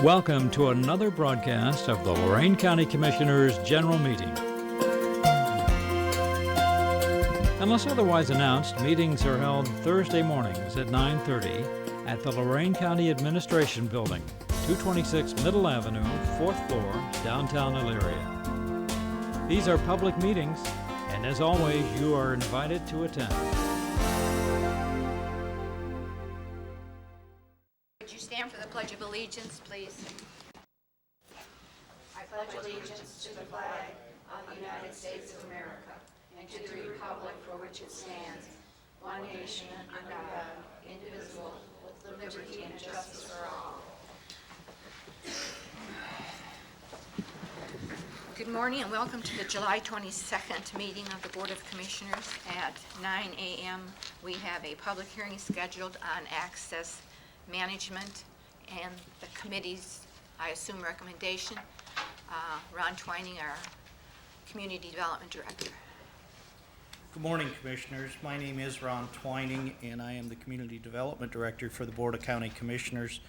Welcome to another broadcast of the Lorain County Commissioners' General Meeting. Unless otherwise announced, meetings are held Thursday mornings at 9:30 at the Lorain County Administration Building, 226 Middle Avenue, 4th floor, downtown Elyria. These are public meetings, and as always, you are invited to attend. Would you stand for the Pledge of Allegiance, please? I pledge allegiance to the flag of the United States of America and to the republic for which it stands, one nation under God, indivisible, with liberty and justice for all. Good morning and welcome to the July 22nd meeting of the Board of Commissioners. At 9 a.m. we have a public hearing scheduled on access management and the committee's, I assume, recommendation. Ron Twining, our Community Development Director. Good morning, Commissioners. My name is Ron Twining, and I am the Community Development Director for the Board of County Commissioners.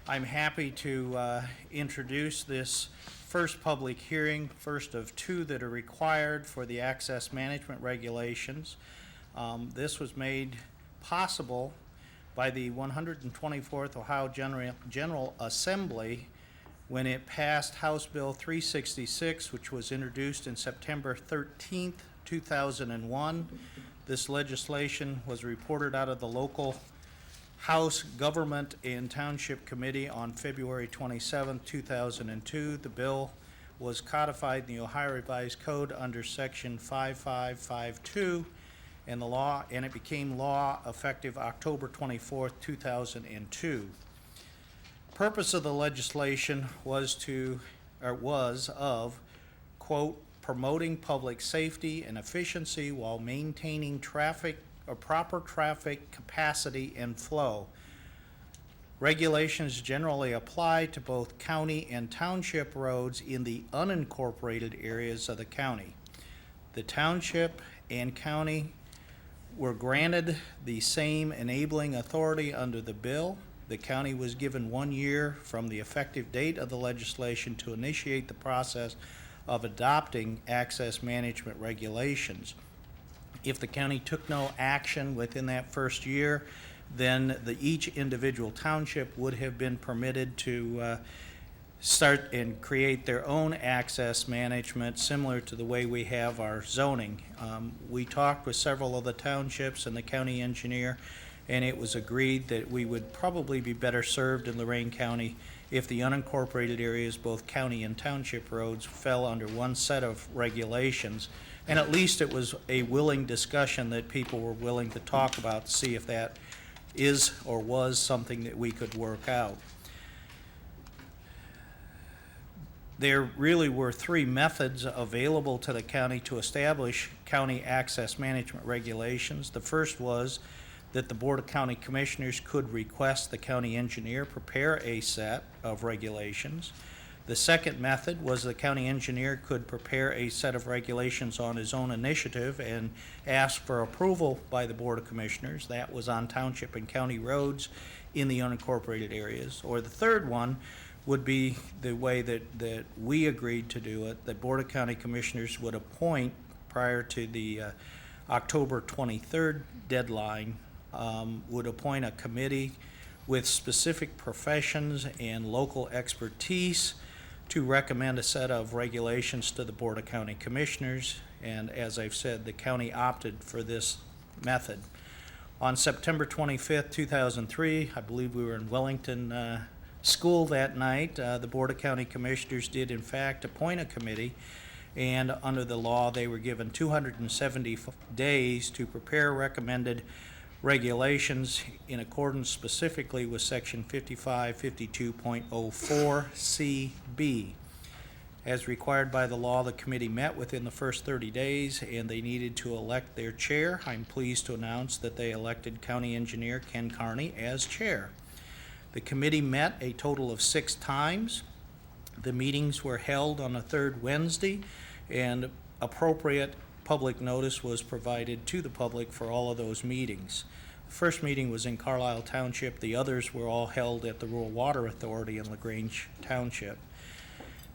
I'm happy to introduce this first public hearing, first of two that are required for the access management regulations. This was made possible by the 124th Ohio General Assembly when it passed House Bill 366, which was introduced in September 13th, 2001. This legislation was reported out of the local House Government and Township Committee on February 27, 2002. The bill was codified in the Ohio Revised Code under Section 5552, and it became law effective October 24, 2002. Purpose of the legislation was of, quote, promoting public safety and efficiency while maintaining proper traffic capacity and flow. Regulations generally apply to both county and township roads in the unincorporated areas of the county. The township and county were granted the same enabling authority under the bill. The county was given 1 year from the effective date of the legislation to initiate the process of adopting access management regulations. If the county took no action within that first year, then each individual township would have been permitted to start and create their own access management, similar to the way we have our zoning. We talked with several of the townships and the county engineer, and it was agreed that we would probably be better served in Lorain County if the unincorporated areas, both county and township roads, fell under one set of regulations. And at least it was a willing discussion that people were willing to talk about to see if that is or was something that we could work out. There really were three methods available to the county to establish county access management regulations. The first was that the Board of County Commissioners could request the county engineer prepare a set of regulations. The second method was the county engineer could prepare a set of regulations on his own initiative and ask for approval by the Board of Commissioners. That was on township and county roads in the unincorporated areas. Or the third one would be the way that we agreed to do it. The Board of County Commissioners would appoint, prior to the October 23rd deadline, would appoint a committee with specific professions and local expertise to recommend a set of regulations to the Board of County Commissioners. And as I've said, the county opted for this method. On September 25th, 2003, I believe we were in Wellington school that night, the Board of County Commissioners did in fact appoint a committee, and under the law they were given 270 days to prepare recommended regulations in accordance specifically with Section 5552.04 CB. As required by the law, the committee met within the first 30 days and they needed to elect their chair. I'm pleased to announce that they elected County Engineer Ken Carney as chair. The committee met a total of 6 times. The meetings were held on the third Wednesday, and appropriate public notice was provided to the public for all of those meetings. First meeting was in Carlisle Township. The others were all held at the Rural Water Authority in LaGrange Township.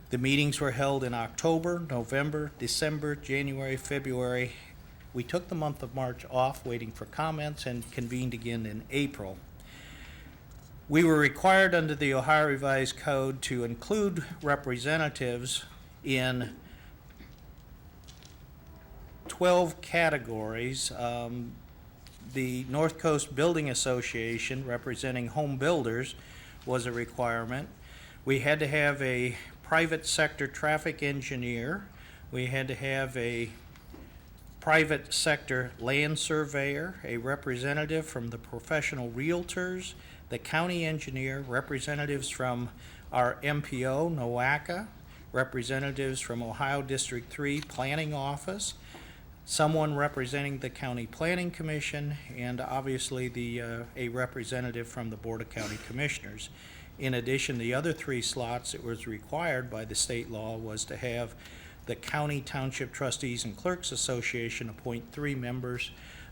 The meetings were held in October, November, December, January, February. We took the month of March off, waiting for comments, and convened again in April. We were required under the Ohio Revised Code to include representatives in 12 categories. The North Coast Building Association, representing home builders, was a requirement. We had to have a private sector traffic engineer. We had to have a private sector land surveyor, a representative from the professional realtors, the county engineer, representatives from our MPO, NOACA, representatives from Ohio District 3 Planning Office, someone representing the County Planning Commission, and obviously a representative from the Board of County Commissioners. In addition, the other 3 slots that was required by the state law was to have the County Township Trustees and Clerks Association appoint 3 members.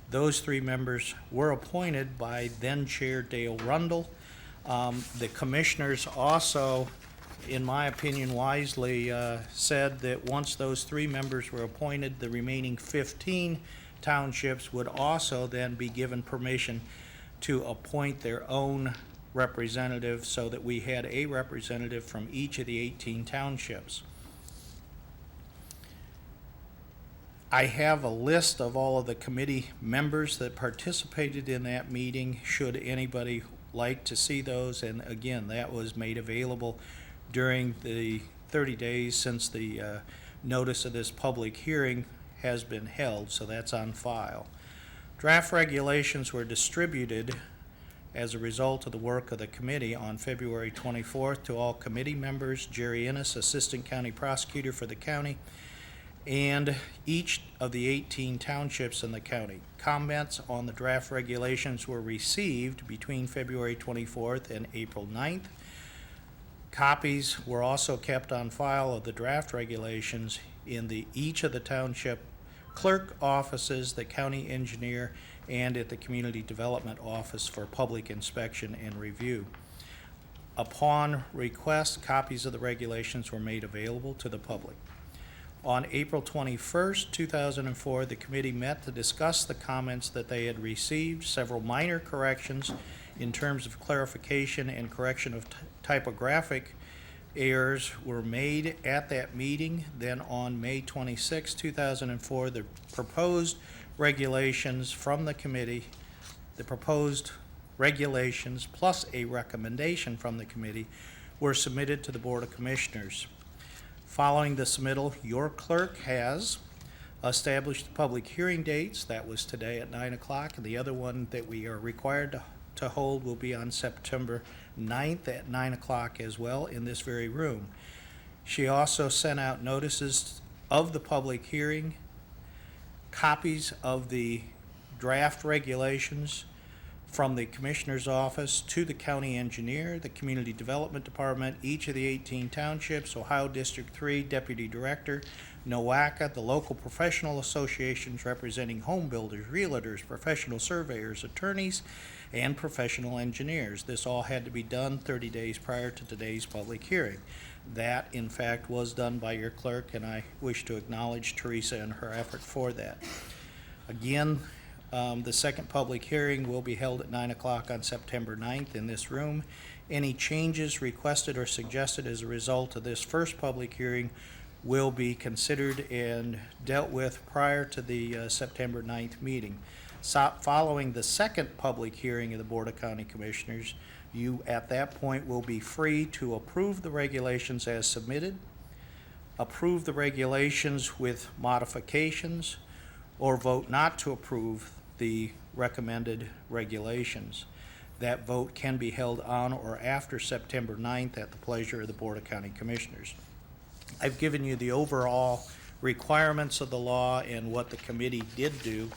Those 3 members were appointed by then Chair Dale Rundle. The commissioners also, in my opinion, wisely said that once those 3 members were appointed, the remaining 15 townships would also then be given permission to appoint their own representative, so that we had a representative from each of the 18 townships. I have a list of all of the committee members that participated in that meeting, should anybody like to see those. And again, that was made available during the 30 days since the notice of this public hearing has been held, so that's on file. Draft regulations were distributed as a result of the work of the committee on February 24th to all committee members. Jerry Innes, Assistant County Prosecutor for the county, and each of the 18 townships in the county. Comments on the draft regulations were received between February 24th and April 9th. Copies were also kept on file of the draft regulations in each of the township clerk offices, the county engineer, and at the community development office for public inspection and review. Upon request, copies of the regulations were made available to the public. On April 21st, 2004, the committee met to discuss the comments that they had received. Several minor corrections in terms of clarification and correction of typographic errors were made at that meeting. Then on May 26, 2004, the proposed regulations from the committee, the proposed regulations plus a recommendation from the committee, were submitted to the Board of Commissioners. Following the submittal, your clerk has established the public hearing dates. That was today at 9 o'clock, and the other one that we are required to hold will be on September 9th at 9 o'clock as well in this very room. She also sent out notices of the public hearing, copies of the draft regulations from the Commissioner's Office to the County Engineer, the Community Development Department, each of the 18 townships, Ohio District 3 Deputy Director, NOACA, the local professional associations representing home builders, realtors, professional surveyors, attorneys, and professional engineers. This all had to be done 30 days prior to today's public hearing. That, in fact, was done by your clerk, and I wish to acknowledge Teresa and her effort for that. Again, the second public hearing will be held at 9 o'clock on September 9th in this room. Any changes requested or suggested as a result of this first public hearing will be considered and dealt with prior to the September 9th meeting. Following the second public hearing of the Board of County Commissioners, you at that point will be free to approve the regulations as submitted, approve the regulations with modifications, or vote not to approve the recommended regulations. That vote can be held on or after September 9th at the pleasure of the Board of County Commissioners. I've given you the overall requirements of the law and what the committee did do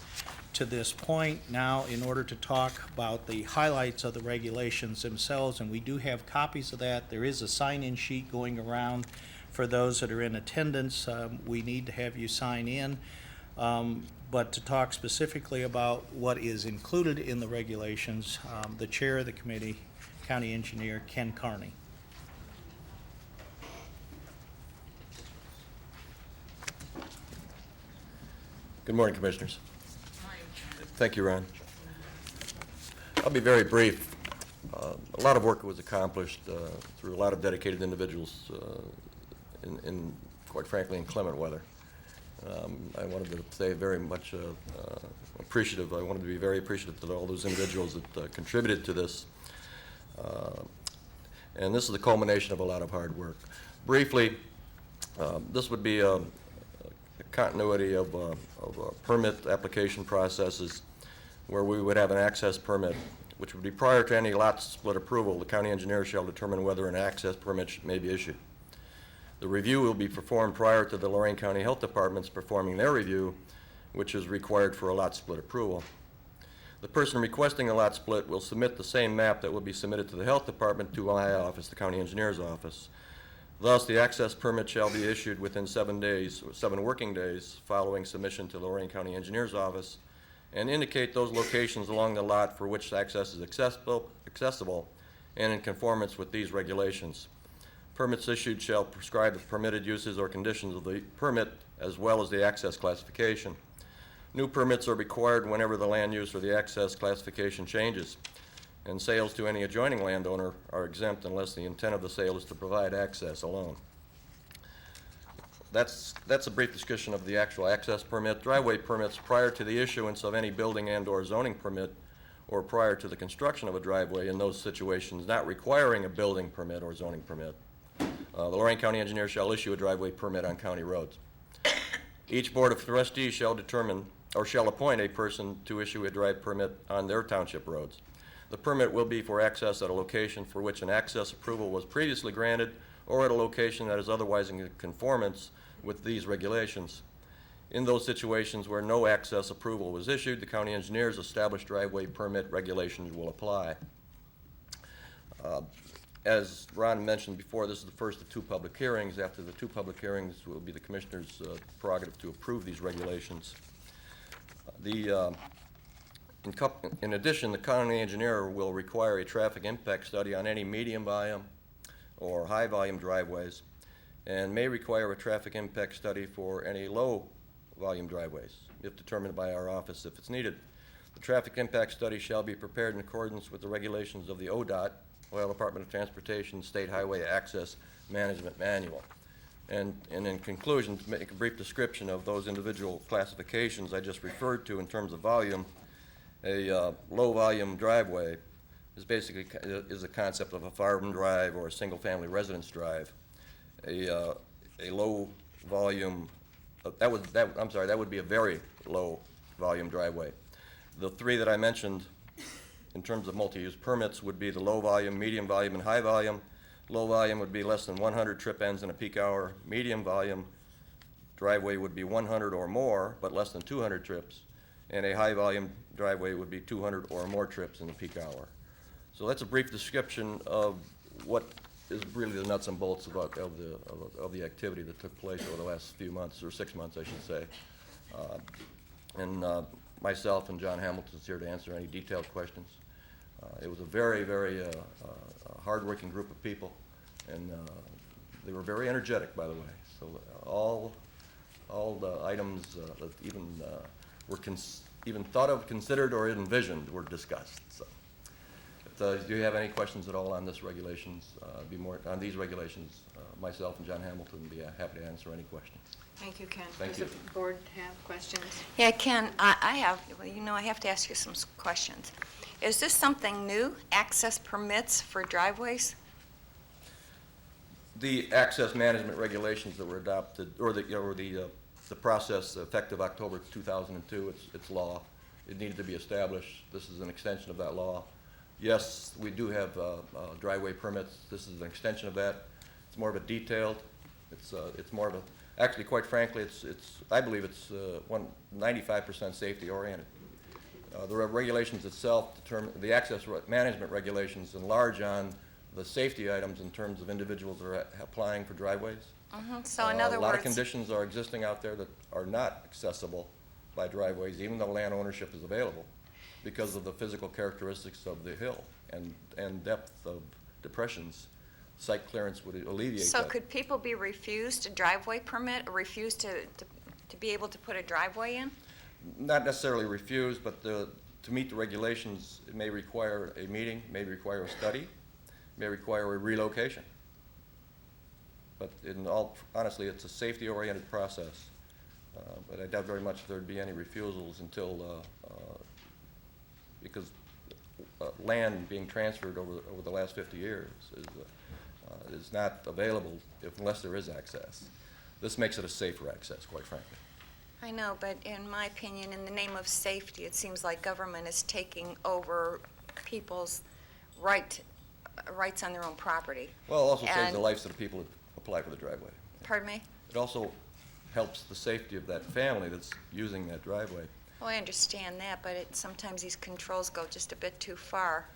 to this point. Now, in order to talk about the highlights of the regulations themselves, and we do have copies of that, there is a sign-in sheet going around for those that are in attendance. We need to have you sign in. But to talk specifically about what is included in the regulations, the chair of the committee, County Engineer Ken Carney. Good morning, Commissioners. Thank you, Ron. I'll be very brief. A lot of work was accomplished through a lot of dedicated individuals in, quite frankly, inclement weather. I wanted to say very much appreciative. I wanted to be very appreciative to all those individuals that contributed to this. And this is the culmination of a lot of hard work. Briefly, this would be a continuity of permit application processes where we would have an access permit, which would be prior to any lot split approval. The county engineer shall determine whether an access permit may be issued. The review will be performed prior to the Lorain County Health Department's performing their review, which is required for a lot split approval. The person requesting a lot split will submit the same map that will be submitted to the Health Department to my office, the county engineer's office. Thus, the access permit shall be issued within 7 working days following submission to the Lorain County Engineer's office, and indicate those locations along the lot for which access is accessible and in conformance with these regulations. Permits issued shall prescribe the permitted uses or conditions of the permit as well as the access classification. New permits are required whenever the land use or the access classification changes, and sales to any adjoining landowner are exempt unless the intent of the sale is to provide access alone. That's a brief discussion of the actual access permit. Driveway permits prior to the issuance of any building and/or zoning permit or prior to the construction of a driveway in those situations not requiring a building permit or zoning permit. The Lorain County Engineer shall issue a driveway permit on county roads. Each Board of Trustees shall determine or shall appoint a person to issue a drive permit on their township roads. The permit will be for access at a location for which an access approval was previously granted or at a location that is otherwise in conformance with these regulations. In those situations where no access approval was issued, the county engineer's established driveway permit regulations will apply. As Ron mentioned before, this is the first of 2 public hearings. After the 2 public hearings, it will be the Commissioner's prerogative to approve these regulations. In addition, the county engineer will require a traffic impact study on any medium volume or high volume driveways, and may require a traffic impact study for any low volume driveways, if determined by our office if it's needed. The traffic impact study shall be prepared in accordance with the regulations of the ODOT, Ohio Department of Transportation State Highway Access Management Manual. And in conclusion, to make a brief description of those individual classifications I just referred to in terms of volume, a low volume driveway is basically a concept of a farm drive or a single family residence drive. A low volume, that would be a very low volume driveway. The 3 that I mentioned in terms of multi-use permits would be the low volume, medium volume, and high volume. Low volume would be less than 100 trip ends in a peak hour. Medium volume driveway would be 100 or more, but less than 200 trips. And a high volume driveway would be 200 or more trips in the peak hour. So that's a brief description of what is really the nuts and bolts of the activity that took place over the last few months, or 6 months, I should say. Myself and John Hamilton is here to answer any detailed questions. It was a very, very hard-working group of people, and they were very energetic, by the way. So all the items that were even thought of, considered, or envisioned were discussed. So, do you have any questions at all on this regulations? On these regulations, myself and John Hamilton would be happy to answer any questions. Thank you, Ken. Thank you. Does the board have questions? Yeah, Ken, I have, I have to ask you some questions. Is this something new, access permits for driveways? The access management regulations that were adopted, or the process effective October 2002, it's law. It needed to be established. This is an extension of that law. Yes, we do have driveway permits. This is an extension of that. It's more of a detailed. It's more of a. Actually, quite frankly, I believe it's 95% safety oriented. The regulations itself determine the access management regulations enlarge on the safety items in terms of individuals that are applying for driveways. So in other a lot words, of conditions are existing out there that are not accessible by driveways, even though land ownership is available, because of the physical characteristics of the hill and depth of depressions. Site clearance would alleviate So that. could people be refused a driveway permit or refused to be able to put a driveway in? Not necessarily refused, but to meet the regulations, it may require a meeting, may require a study, may require a relocation. But in all, honestly, it's a safety-oriented process. But I doubt very much if there'd be any refusals until, because land being transferred over the last 50 years is not available unless there is access. This makes it a safer access, quite frankly. I know, but in my opinion, in the name of safety, it seems like government is taking over people's rights on their own property. Well, it also saves And- the lives of the people that apply for the driveway. Pardon me? It also helps the safety of that family that's using that driveway. Well, I understand that, but sometimes these controls go just a bit too far.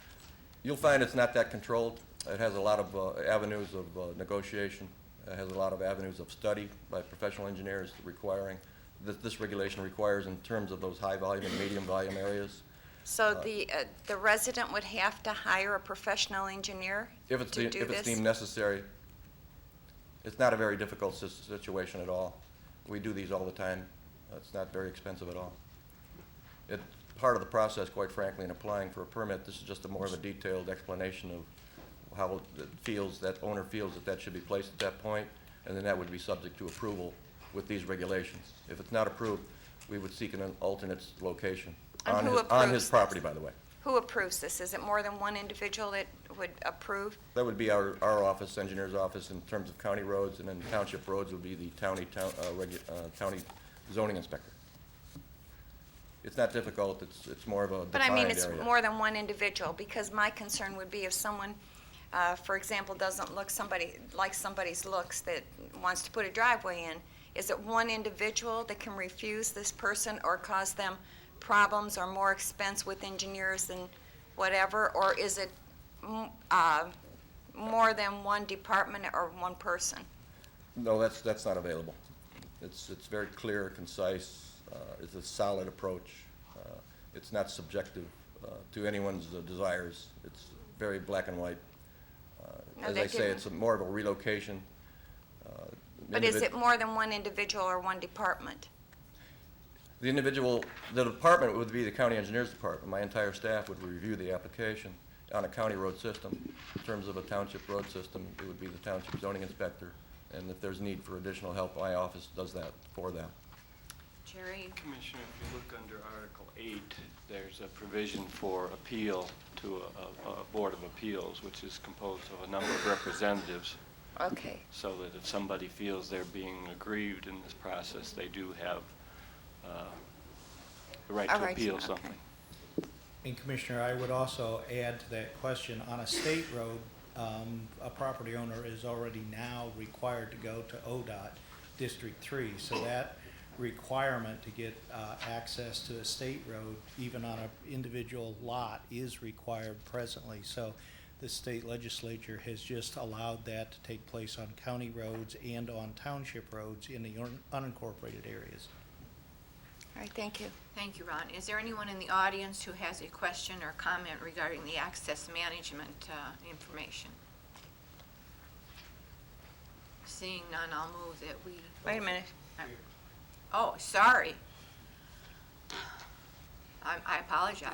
You'll find it's not that controlled. It has a lot of avenues of negotiation. It has a lot of avenues of study by professional engineers requiring, this regulation requires in terms of those high volume and medium volume areas. So the resident would have to hire a professional engineer If it's, to do if it's this? deemed necessary, it's not a very difficult situation at all. We do these all the time. It's not very expensive at all. It's part of the process, quite frankly, in applying for a permit. This is just more of a detailed explanation of how it feels, that owner feels that should be placed at that point, and then that would be subject to approval with these regulations. If it's not approved, we would seek an alternate location And on who his approves property, this? by the way. Who approves this? Is it more than one individual that would approve? That would be our office, engineer's office, in terms of county roads, and then township roads would be the county zoning inspector. It's not difficult, it's more of a But I defined mean, area. it's more than one individual, because my concern would be if someone, for example, doesn't look like somebody's looks that wants to put a driveway in, is it one individual that can refuse this person or cause them problems or more expense with engineers and whatever, or is it more than one department or one person? No, that's not available. It's very clear, concise, it's a solid approach. It's not subjective to anyone's desires. It's very black and white. No, As they I say, didn't. it's more of a relocation. But is it more than one individual or one department? The department would be the county engineer's department. My entire staff would review the application on a county road system. In terms of a township road system, it would be the township zoning inspector. And if there's need for additional help, my office does that for them. Jerry? Commissioner, if you look under Article 8, there's a provision for appeal to a Board of Appeals, which is composed of a number of representatives, Okay. so that if somebody feels they're being aggrieved in this process, they do have the right All to right, appeal okay. something. And Commissioner, I would also add to that question, on a state road, a property owner is already now required to go to ODOT District 3. So that requirement to get access to a state road, even on an individual lot, is required presently. So the state legislature has just allowed that to take place on county roads and on township roads in the unincorporated areas. All right, thank you. Thank you, Ron. Is there anyone in the audience who has a question or comment regarding the access management information? Seeing none, I'll move that we... Wait a minute. Oh, sorry. I apologize.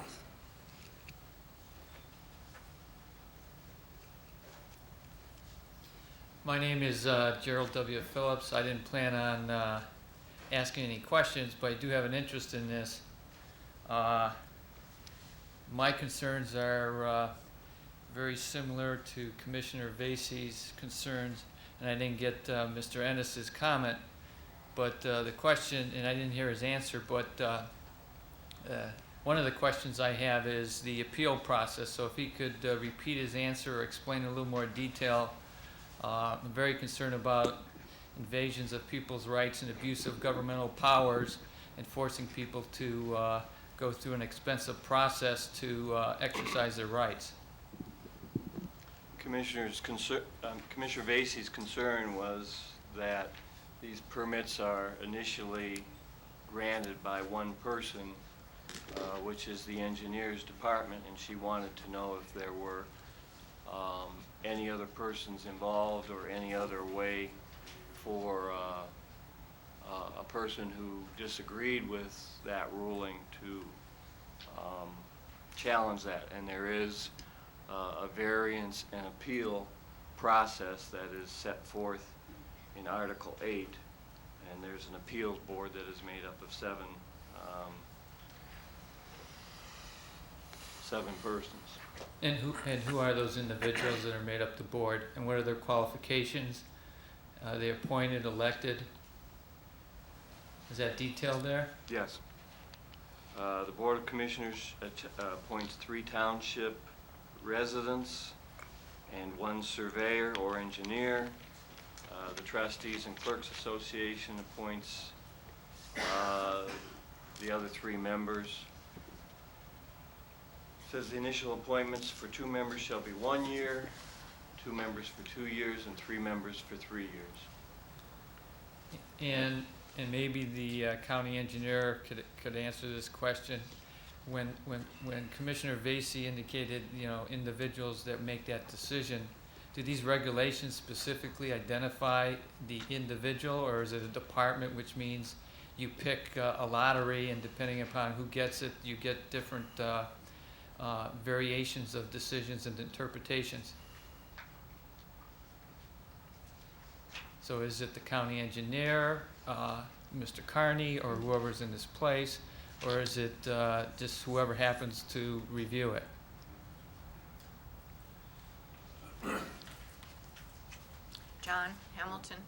My name is Gerald W. Phillips. I didn't plan on asking any questions, but I do have an interest in this. My concerns are very similar to Commissioner Vasey's concerns, and I didn't get Mr. Ennis's comment. But the question, and I didn't hear his answer, but one of the questions I have is the appeal process. So if he could repeat his answer or explain in a little more detail. I'm very concerned about invasions of people's rights and abuse of governmental powers and forcing people to go through an expensive process to exercise their rights. Commissioner Vasey's concern was that these permits are initially granted by one person, which is the engineer's department, and she wanted to know if there were any other persons involved or any other way for a person who disagreed with that ruling to challenge that. And there is a variance and appeal process that is set forth in Article 8, and there's an appeals board that is made up of seven persons. And who are those individuals that are made up the board, and what are their qualifications? Are they appointed, elected? Is that detailed there? Yes. The Board of Commissioners appoints 3 township residents and 1 surveyor or engineer. The Trustees and Clerks Association appoints the other 3 members. Says the initial appointments for 2 members shall be 1 year, 2 members for 2 years, and 3 members for 3 years. And maybe the county engineer could answer this question. When Commissioner Vacy indicated, individuals that make that decision, do these regulations specifically identify the individual, or is it a department, which means you pick a lottery, and depending upon who gets it, you get different variations of decisions and interpretations? So is it the county engineer, Mr. Carney, or whoever's in this place, or is it just whoever happens to review it? John Hamilton.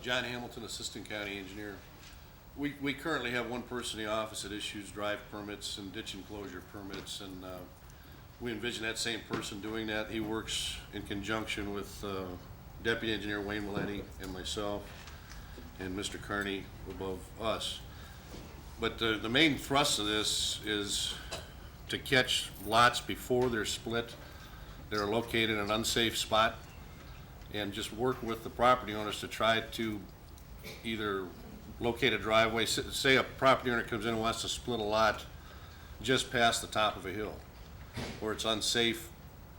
John Hamilton, Assistant County Engineer. We currently have one person in the office that issues drive permits and ditch enclosure permits, and we envision that same person doing that. He works in conjunction with Deputy Engineer Wayne Maletti and myself and Mr. Carney above us. But the main thrust of this is to catch lots before they're split that are located in an unsafe spot, and just work with the property owners to try to either locate a driveway. Say a property owner comes in and wants to split a lot just past the top of a hill, where it's unsafe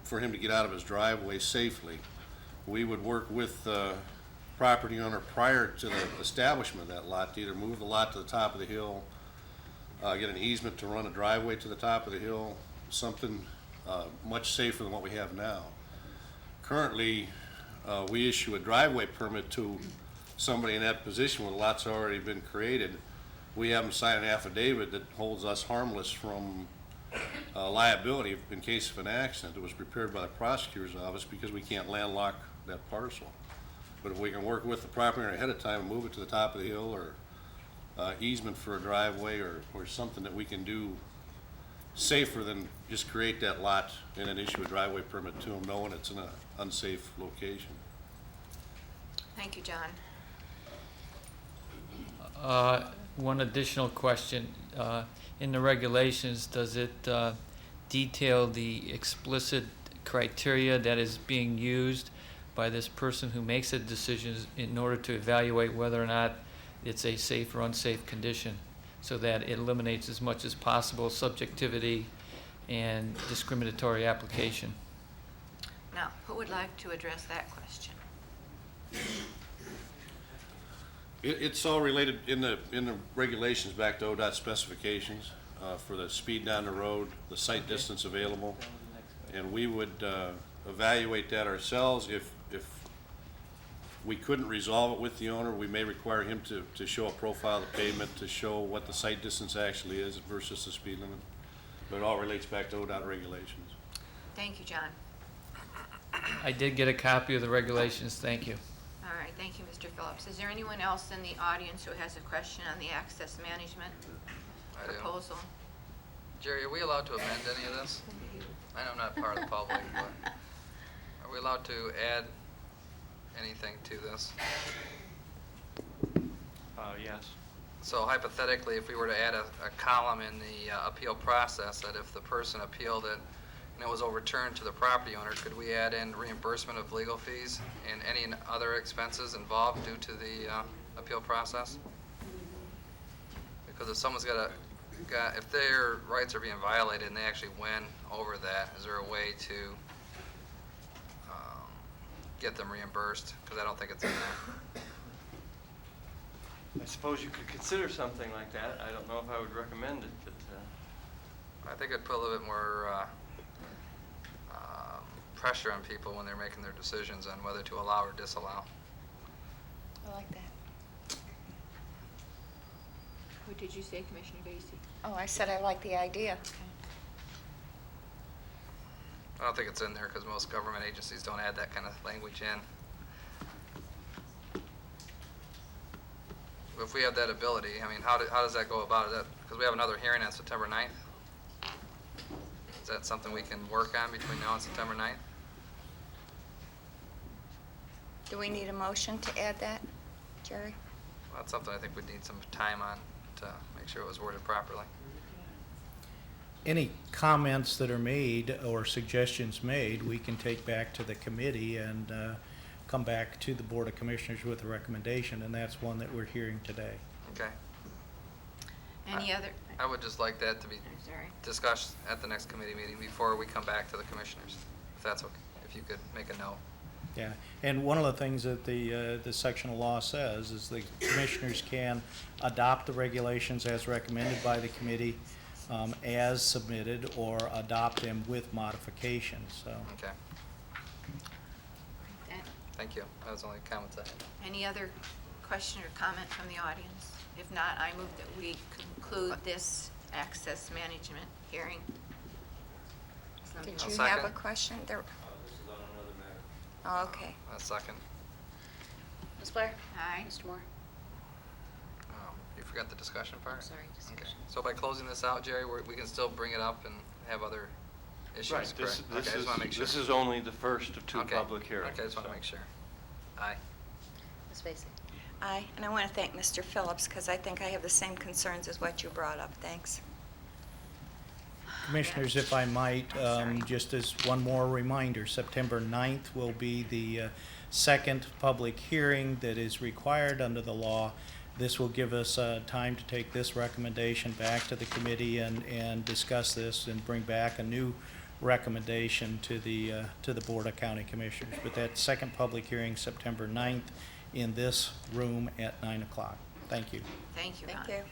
for him to get out of his driveway safely. We would work with the property owner prior to the establishment of that lot to either move the lot to the top of the hill, get an easement to run a driveway to the top of the hill, something much safer than what we have now. Currently, we issue a driveway permit to somebody in that position when the lot's already been created. We have them sign an affidavit that holds us harmless from liability in case of an accident. It was prepared by the prosecutor's office because we can't landlock that parcel. But if we can work with the property owner ahead of time and move it to the top of the hill, or easement for a driveway, or something that we can do safer than just create that lot and then issue a driveway permit to them knowing it's in an unsafe location. Thank you, John. One additional question. In the regulations, does it detail the explicit criteria that is being used by this person who makes a decision in order to evaluate whether or not it's a safe or unsafe condition, so that it eliminates as much as possible subjectivity and discriminatory application? Now, who would like to address that question? It's all related in the regulations back to ODOT specifications for the speed down the road, the sight distance available, and we would evaluate that ourselves. If we couldn't resolve it with the owner, we may require him to show a profile of the pavement to show what the sight distance actually is versus the speed limit. But it all relates back to ODOT regulations. Thank you, John. I did get a copy of the regulations. Thank you. All right, thank you, Mr. Phillips. Is there anyone else in the audience who has a question on the access management I do. proposal? Jerry, are we allowed to amend any of this? I know I'm not part of the public, but are we allowed to add anything to this? Yes. So hypothetically, if we were to add a column in the appeal process, that if the person appealed it and it was overturned to the property owner, could we add in reimbursement of legal fees and any other expenses involved due to the appeal process? Because if someone's if their rights are being violated and they actually win over that, is there a way to get them reimbursed? Because I don't think it's in there. I suppose you could consider something like that. I don't know if I would recommend it, but I think it'd put a little bit more pressure on people when they're making their decisions on whether to allow or disallow. I like that. What did you say, Commissioner Vacy? Oh, I said I like the idea. I don't think it's in there because most government agencies don't add that kind of language in. If we have that ability, I mean, how does that go about it? Because we have another hearing on September 9th. Is that something we can work on between now and September 9th? Do we need a motion to add that, Jerry? Well, that's something I think we'd need some time on to make sure it was worded properly. Any comments that are made or suggestions made, we can take back to the committee and come back to the Board of Commissioners with a recommendation, and that's one that we're hearing today. Okay. Any other? I would just like that to be I'm sorry. discussed at the next committee meeting before we come back to the commissioners, if that's okay, if you could make a note. Yeah, and one of the things that the section of law says is the commissioners can adopt the regulations as recommended by the committee as submitted, or adopt them with modifications, so. Okay, thank you. That was the only comments I had. Any other question or comment from the audience? If not, I move that we conclude this access management hearing. Did I'll you have a second. question? There. this is on another matter. Oh, okay. A second. Ms. Blair? Aye. Mr. Moore? You forgot the discussion part? Sorry, Okay. discussion. So by closing this out, Jerry, we can still bring it up and have other issues, Right, correct? Okay, I just want to make sure. this is only the first of two Okay. public hearings. Okay, I just want to so. make sure. Aye. Ms. Vacy? Aye, and I want to thank Mr. Phillips because I think I have the same concerns as what you brought up. Thanks. Commissioners, if I might, just as one more reminder, September 9th will be the second public hearing that is required under the law. This will give us time to take this recommendation back to the committee and discuss this and bring back a new recommendation to the Board of County Commissioners. But that second public hearing, September 9th, in this room at 9 o'clock. Thank you. Thank you, Ron. Thank you.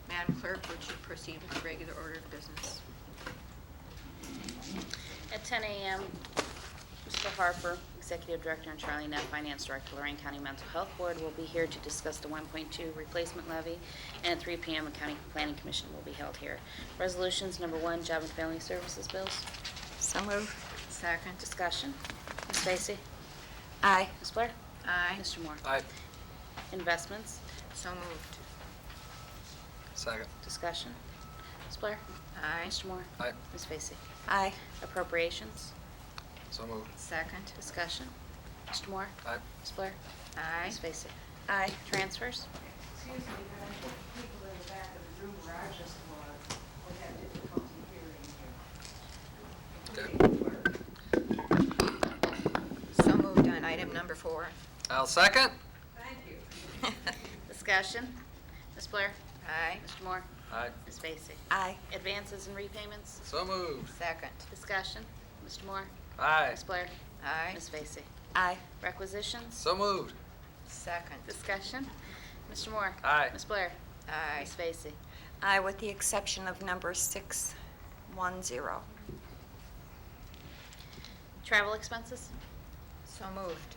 Madam Clerk, would you proceed with the regular order of business? At 10 a.m., Mr. Harper, Executive Director, and Charlie Neff, Finance Director, Lorain County Mental Health Board, will be here to discuss the 1.2 replacement levy, and at 3 p.m., a County Planning Commission will be held here. Resolutions, number 1, Job and Family Services bills. So move. Second. Discussion. Ms. Vacy? Aye. Ms. Blair? Aye. Mr. Moore? Aye. Investments. So moved. Second. Discussion. Ms. Blair? Aye. Mr. Moore? Aye. Ms. Vacy? Aye. Appropriations. So moved. Second. Discussion. Mr. Moore? Aye. Ms. Blair? Aye. Ms. Vacy? Aye. Transfers. Excuse me, but I think people in the back of the room where I just was will have difficulty hearing you. Okay. So moved on item number 4. I'll second. Thank you. Discussion. Ms. Blair? Aye. Mr. Moore? Aye. Ms. Vacy? Aye. Advances and repayments. So moved. Second. Discussion. Mr. Moore? Aye. Ms. Blair? Aye. Ms. Vacy? Aye. Requisitions. So moved. Second. Discussion. Mr. Moore? Aye. Ms. Blair? Aye. Ms. Vacy? Aye, with the exception of number 610. Travel expenses. So moved.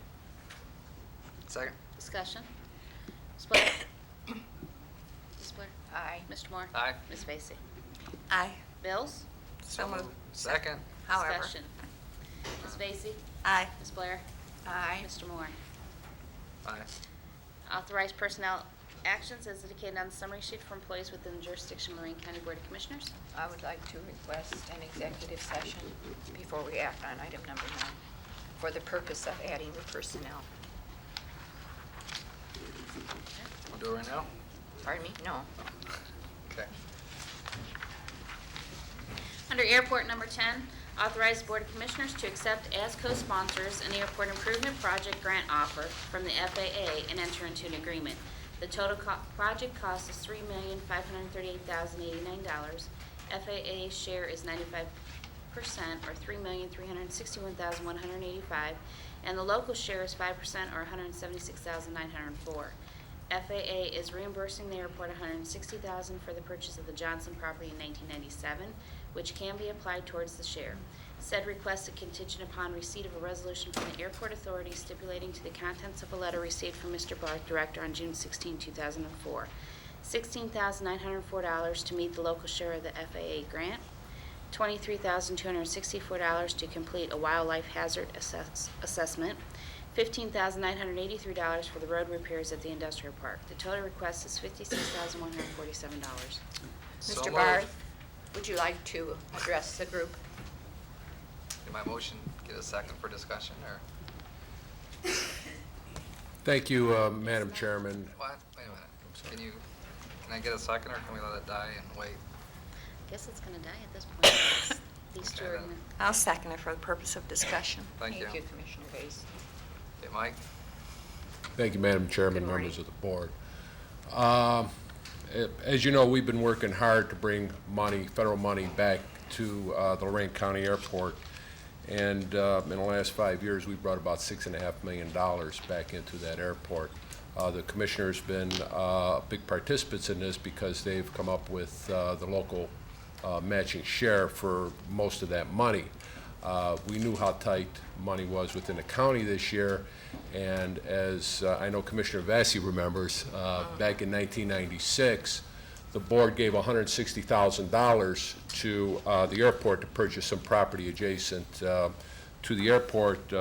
Second. Discussion. Ms. Blair? Ms. Blair? Aye. Mr. Moore? Aye. Ms. Vacy? Aye. Bills. So moved. Second. However. Discussion. Ms. Vacy? Aye. Ms. Blair? Aye. Mr. Moore? Aye. Authorized personnel actions as indicated on the summary sheet for employees within the jurisdiction of Lorain County Board of Commissioners. I would like to request an executive session before we act on item number 9 for the purpose of adding the personnel. We'll do it right now? Pardon me? No. Okay. Under Airport Number 10, authorize the Board of Commissioners to accept as co-sponsors an airport improvement project grant offer from the FAA and enter into an agreement. The total project cost is $3,538,089. FAA share is 95%, or $3,361,185, and the local share is 5%, or $176,904. FAA is reimbursing the airport $160,000 for the purchase of the Johnson property in 1997, which can be applied towards the share. Said request is contingent upon receipt of a resolution from the airport authority stipulating to the contents of a letter received from Mr. Barth, Director, on June 16, 2004. $16,904 to meet the local share of the FAA grant. $23,264 to complete a wildlife hazard assessment. $15,983 for the road repairs at the industrial park. The total request is $56,147. So Mr. moved. Barth, would you like to address the group? Did my motion get a second for discussion, or Thank you, Madam Chairman. what? Wait a minute. Can I get a second, or can we let it die and wait? Guess it's going to die at this point. These two are Okay, going to... I'll second it for the purpose of discussion. Thank you. Commissioner Bass. Okay, Mike? Thank you, Madam Chairman, Good morning. members of the board. As you know, we've been working hard to bring money, federal money, back to the Lorain County Airport. And in the last 5 years, we brought about $6.5 million back into that airport. The commissioner's been big participants in this because they've come up with the local matching share for most of that money. We knew how tight money was within the county this year, and as I know Commissioner Vassie remembers, back in 1996, the board gave $160,000 to the airport to purchase some property adjacent to the airport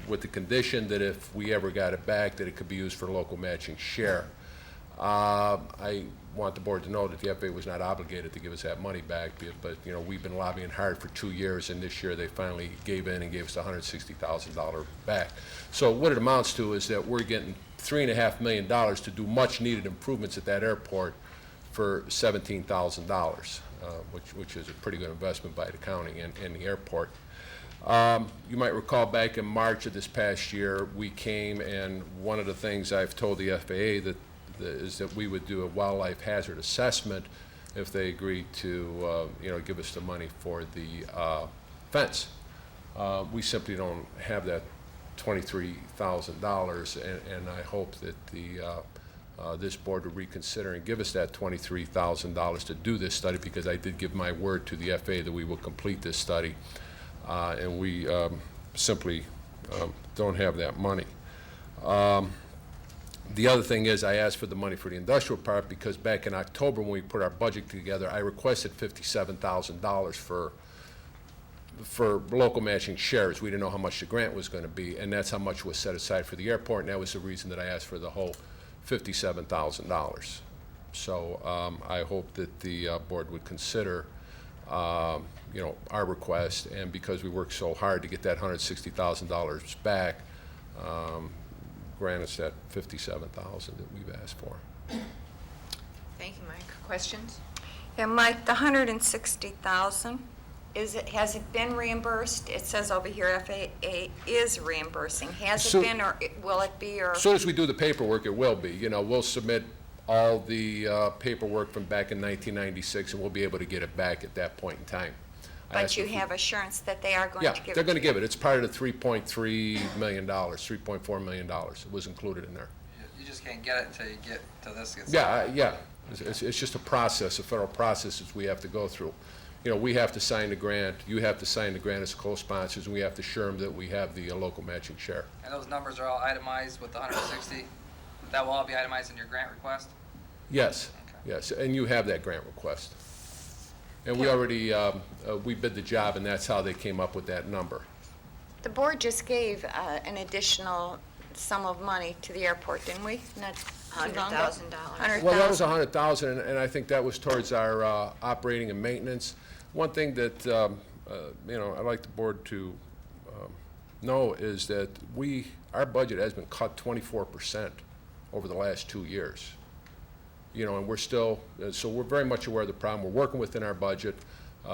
with the condition that if we ever got it back, that it could be used for local matching share. I want the board to know that the FAA was not obligated to give us that money back, but you know, we've been lobbying hard for 2 years, and this year they finally gave in and gave us $160,000 back. So what it amounts to is that we're getting $3.5 million to do much needed improvements at that airport for $17,000, which is a pretty good investment by the county and the airport. You might recall back in March of this past year, we came, and one of the things I've told the FAA is that we would do a wildlife hazard assessment if they agreed to, give us the money for the fence. We simply don't have that $23,000, and I hope that this board will reconsider and give us that $23,000 to do this study, because I did give my word to the FAA that we will complete this study, and we simply don't have that money. The other thing is, I asked for the money for the industrial park because back in October when we put our budget together, I requested $57,000 for local matching shares. We didn't know how much the grant was going to be, and that's how much was set aside for the airport, and that was the reason that I asked for the whole $57,000. So I hope that the board would consider our request, and because we worked so hard to get that $160,000 back, grant us that $57,000 that we've asked for. Thank you, Mike. Questions? Yeah, Mike, the $160,000, has it been reimbursed? It says over here FAA is reimbursing. Has So- it been, or will it be, or? As soon as we do the paperwork, it will be. We'll submit all the paperwork from back in 1996, and we'll be able to get it back at that point in time. But you have assurance that they are going to give it to you? Yeah, they're going to give it. It's part of the $3.3 million, $3.4 million. It was included in there. You just can't get it until you get to this. Yeah. It's just a process, a federal process that we have to go through. We have to sign the grant, you have to sign the grant as co-sponsors, and we have to assure them that we have the local matching share. And those numbers are all itemized with the 160? That will all be itemized in your grant request? Yes, Okay. yes, and you have that grant request. And we already, we bid the job, and that's how they came up with that number. The board just gave an additional sum of money to the airport, didn't we? Not too long ago? $100,000. $100,000. Well, that was $100,000, and I think that was towards our operating and maintenance. One thing that, I'd like the board to know is that our budget has been cut 24% over the last 2 years. And we're still, so we're very much aware of the problem. We're working within our budget.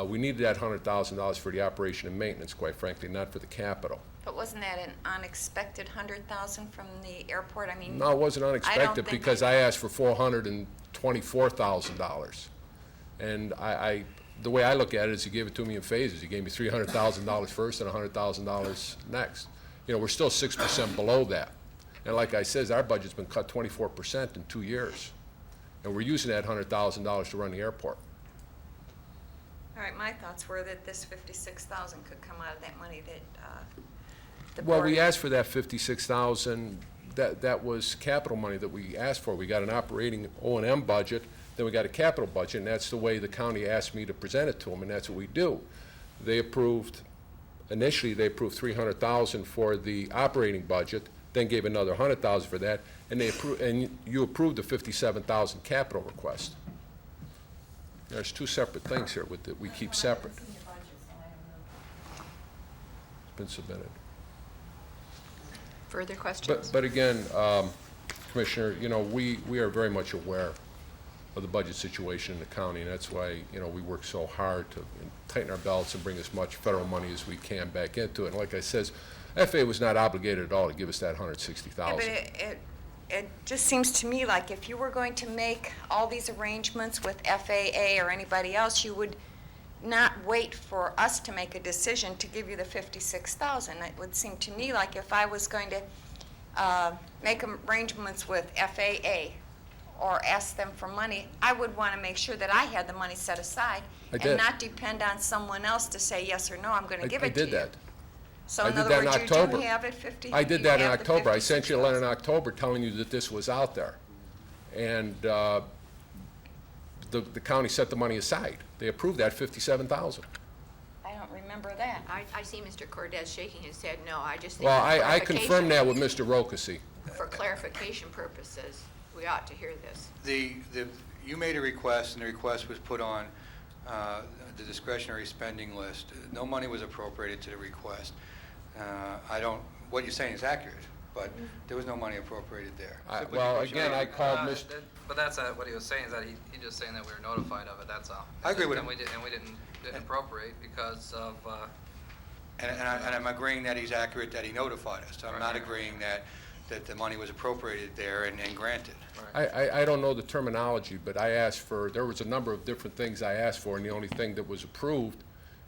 We needed that $100,000 for the operation and maintenance, quite frankly, not for the capital. But But wasn't that an unexpected 100,000 from the airport? I mean. No, it wasn't unexpected think because I asked for $424,000. And the way I look at it is he gave it to me in phases. He gave me $300,000 first and $100,000 next. You know, we're still 6% below that. And like I says, our budget's been cut 24% in 2 years. And we're using that $100,000 to run the airport. All right, my thoughts were that this 56,000 could come out of that money that the Well, board. we asked for that 56,000, that was capital money that we asked for. We got an operating O&M budget, then we got a capital budget, and that's the way the county asked me to present it to them, and that's what we do. They approved, initially, they approved 300,000 for the operating budget, then gave another 100,000 for that, and you approved the 57,000 capital request. There's two separate things here that we keep separate. It's been submitted. Further questions? But again, Commissioner, you know, we are very much aware of the budget situation in the county, and that's why, you know, we work so hard to tighten our belts and bring as much federal money as we can back into it. And like I says, FAA was not obligated at all to give us that $160,000. Yeah, but it just seems to me like if you were going to make all these arrangements with FAA or anybody else, you would not wait for us to make a decision to give you the 56,000. It would seem to me like if I was going to make arrangements with FAA or ask them for money, I would want to make sure that I had the money set aside and not depend on someone else to say yes or no, I'm going to give it to you. I did that. So I in did other that in words, you do October. have it 50? I did you that in have the October. I sent you a letter in 56,000. October telling you that this was out there. And the county set the money aside. They approved that 57,000. I don't remember that. I see Mr. Cordes shaking his head no. I just think Well, for I confirmed that with Mr. Rokusi. For clarification purposes, we ought to hear this. You made a request, and the request was put on the discretionary spending list. No money was appropriated to the request. What you're saying is accurate, but there was no money appropriated there. Simply Well, because you again, made- I called Mr. But that's what he was saying, is that he's just saying that we were notified of it, that's all. I agree with And him. we didn't appropriate because of, And I'm agreeing that he's accurate, that he notified us. I'm not Right. agreeing that the money was appropriated there and granted. I don't know the terminology, but I asked for, there was a number of different things I asked for, and the only thing that was approved,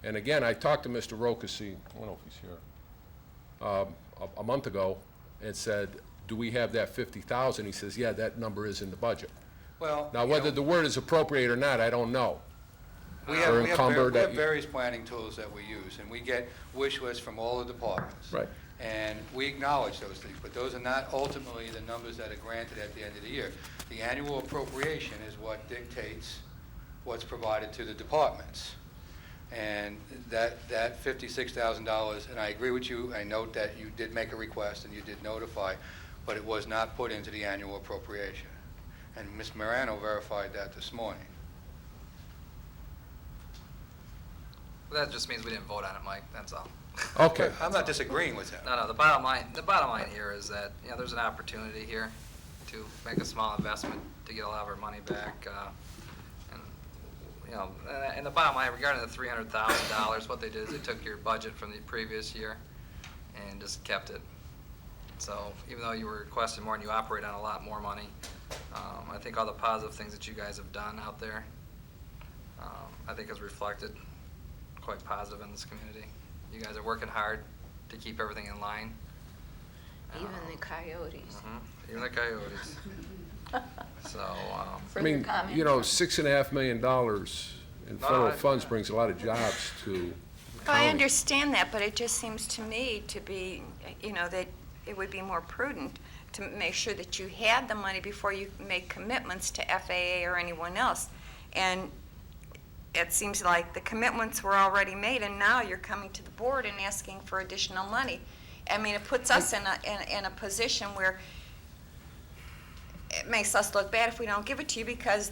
and again, I talked to Mr. Rokusi, I don't know if he's here, a month ago, and said, do we have that 50,000? He says, yeah, that number is in the budget. Well, Now, you whether know, the word is appropriate or not, I don't know. we or have encumbered that you- various planning tools that we use, and we get wish lists from all the departments. Right. And we acknowledge those things, but those are not ultimately the numbers that are granted at the end of the year. The annual appropriation is what dictates what's provided to the departments. And that $56,000, and I agree with you, I note that you did make a request and you did notify, but it was not put into the annual appropriation. And Ms. Morano verified that this morning. that just means we didn't vote on it, Mike, that's all. Okay. I'm not disagreeing with him. No, the bottom line here is that, you know, there's an opportunity here to make a small investment to get a lot of our money back. And, you know, and the bottom line regarding the $300,000, what they did is they took your budget from the previous year and just kept it. So even though you were requesting more and you operate on a lot more money, I think all the positive things that you guys have done out there, I think is reflected quite positive in this community. You guys are working hard to keep everything in line. Even the coyotes. Even the coyotes. So, I Further mean, comment? you know, $6.5 million in federal I- funds brings a lot of jobs to the Well, I county. understand that, but it just seems to me to be, you know, that it would be more prudent to make sure that you had the money before you make commitments to FAA or anyone else. And it seems like the commitments were already made, and now you're coming to the board and asking for additional money. I mean, it puts us in a position where it makes us look bad if we don't give it to you, because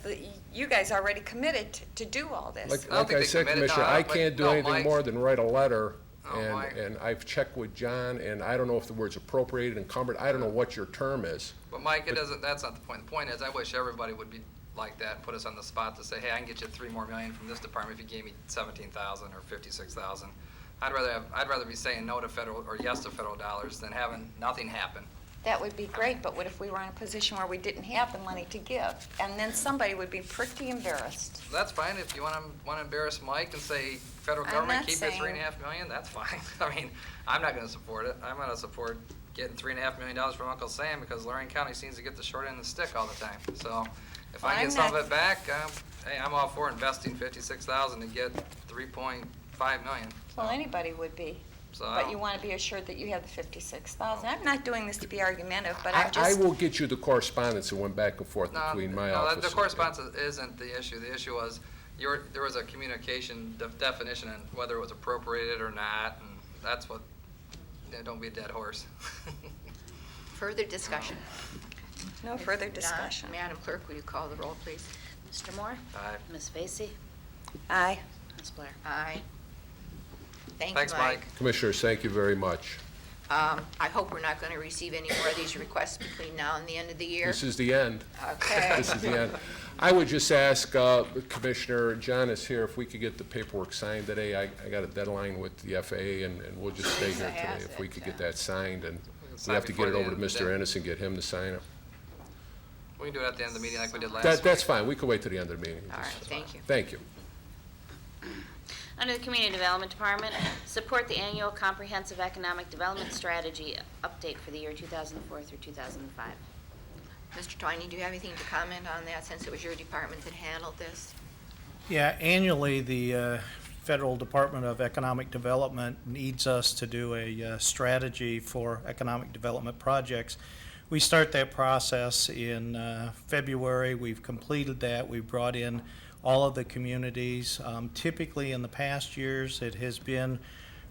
you guys already committed to do all this. I don't Like think I they said, committed, Commissioner, no, I but- can't do no, anything Mike. more than write a letter, No, Mike. and I've checked with John, and I don't know if the word's appropriated, encumbered, I don't know what your term is. But Mike, that's not the point. The point is, I wish everybody would be like that, put us on the spot to say, hey, I can get you $3 more million from this department if you gave me 17,000 or 56,000. I'd rather be saying no to federal or yes to federal dollars than having nothing happen. That would be great, but what if we were in a position where we didn't have the money to give? And then somebody would be pretty embarrassed. That's fine. If you want to embarrass Mike and say, federal I'm government, not keep your saying- $3.5 million, that's fine. I mean, I'm not going to support it. I'm going to support getting $3.5 million from Uncle Sam because Lorain County seems to get the short end of the stick all the time. So if I I'm get some not- of it back, hey, I'm all for investing $56,000 to get $3.5 million. Well, anybody would be. So But you want to be assured that you have the 56,000. I'm not doing this to be argumentative, but I'm I just, will get you the correspondence that went back and forth between my office. The and- correspondence isn't the issue. The issue was there was a communication definition on whether it was appropriated or not, and that's what, don't be a dead horse. Further discussion? no further If not, discussion. Madam Clerk, will you call the roll, please? Mr. Moore? Aye. Ms. Vacy? Aye. Ms. Blair? Aye. Thank you, Thanks, Mike. Commissioners, thank you very much. I hope we're not going to receive any more of these requests between now and the end of the year. This is the end. Okay. This is the end. I would just ask, Commissioner, John is here, if we could get the paperwork signed today. I got a deadline with the FAA, and we'll just stay here today. If we could get that signed, and we have to get it over to Mr. Ennis and get him to sign it. We can do it at the end of the meeting like we did last week. That's fine. We can wait till the end of the meeting. All right, thank you. Thank you. Under the Community Development Department, support the annual Comprehensive Economic Development Strategy update for the year 2004 through 2005. Mr. Twining, do you have anything to comment on that, since it was your department that handled this? Yeah, annually, the Federal Department of Economic Development needs us to do a strategy for economic development projects. We start that process in February. We've completed that. We've brought in all of the communities. Typically, in the past years, it has been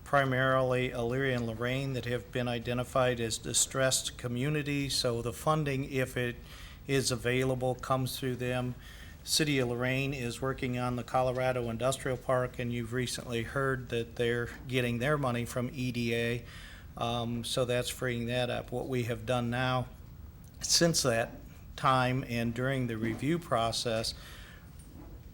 primarily Elyria and Lorain that have been identified as distressed communities, so the funding, if it is available, comes through them. City of Lorain is working on the Colorado Industrial Park, and you've recently heard that they're getting their money from EDA, so that's freeing that up. What we have done now, since that time and during the review process,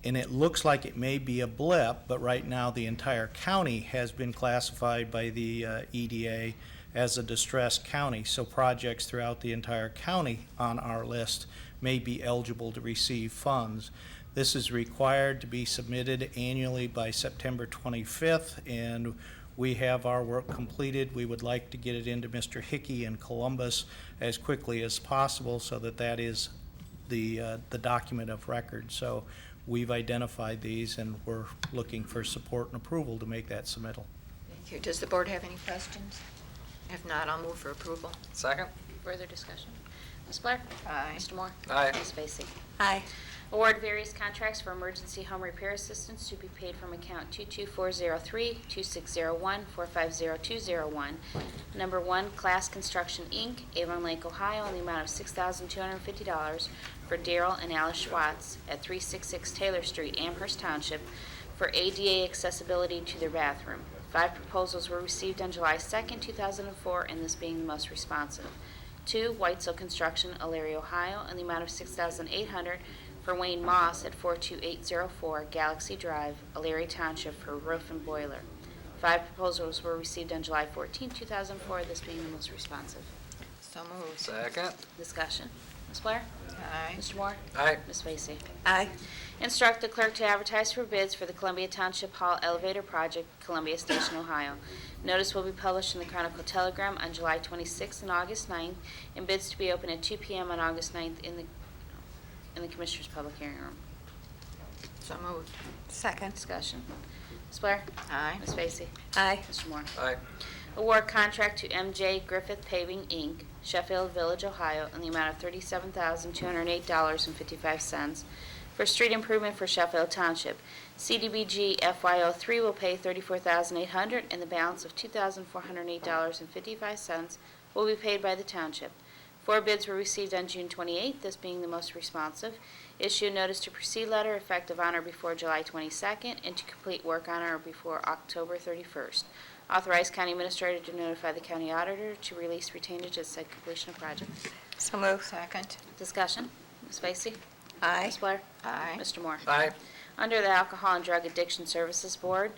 and it looks like it may be a blip, but right now the entire county has been classified by the EDA as a distressed county. So projects throughout the entire county on our list may be eligible to receive funds. This is required to be submitted annually by September 25th, and we have our work completed. We would like to get it into Mr. Hickey in Columbus as quickly as possible so that that is the document of record. So we've identified these, and we're looking for support and approval to make that submittal. Thank you. Does the board have any questions? If not, I'll move for approval. Second? Further discussion? Ms. Blair? Aye. Mr. Moore? Aye. Ms. Vacy? Aye. Award various contracts for emergency home repair assistance to be paid from account 22403-2601-450201. Number 1, Class Construction, Inc., Avon Lake, Ohio, in the amount of $6,250 for Daryl and Alice Schwartz at 366 Taylor Street, Amherst Township, for ADA accessibility to their bathroom. 5 proposals were received on July 2nd, 2004, and this being the most responsive. 2, Whitesell Construction, Elyria, Ohio, in the amount of $6,800 for Wayne Moss at 42804 Galaxy Drive, Elyria Township, for roof and boiler. 5 proposals were received on July 14, 2004, this being the most responsive. So moved. Second? Discussion. Ms. Blair? Aye. Mr. Moore? Aye. Ms. Vacy? Aye. Instruct the clerk to advertise for bids for the Columbia Township Hall Elevator Project, Columbia Station, Ohio. Notice will be published in the Chronicle Telegram on July 26th and August 9th, and bids to be open at 2 p.m. on August 9th in the Commissioners' Public Hearing Room. So moved. Second. Discussion. Ms. Blair? Aye. Ms. Vacy? Aye. Mr. Moore? Aye. Award contract to MJ Griffith Paving, Inc., Sheffield Village, Ohio, in the amount of $37,208.55 for street improvement for Sheffield Township. CDBG FY03 will pay $34,800, and the balance of $2,408.55 will be paid by the township. 4 bids were received on June 28th, this being the most responsive. Issue a notice to proceed letter effective on or before July 22nd, and to complete work on or before October 31st. Authorize county administrator to notify the county auditor to release retainage at said completion of project. So moved. Second. Discussion. Ms. Vacy? Aye. Ms. Blair? Aye. Mr. Moore? Aye. Under the Alcohol and Drug Addiction Services Board,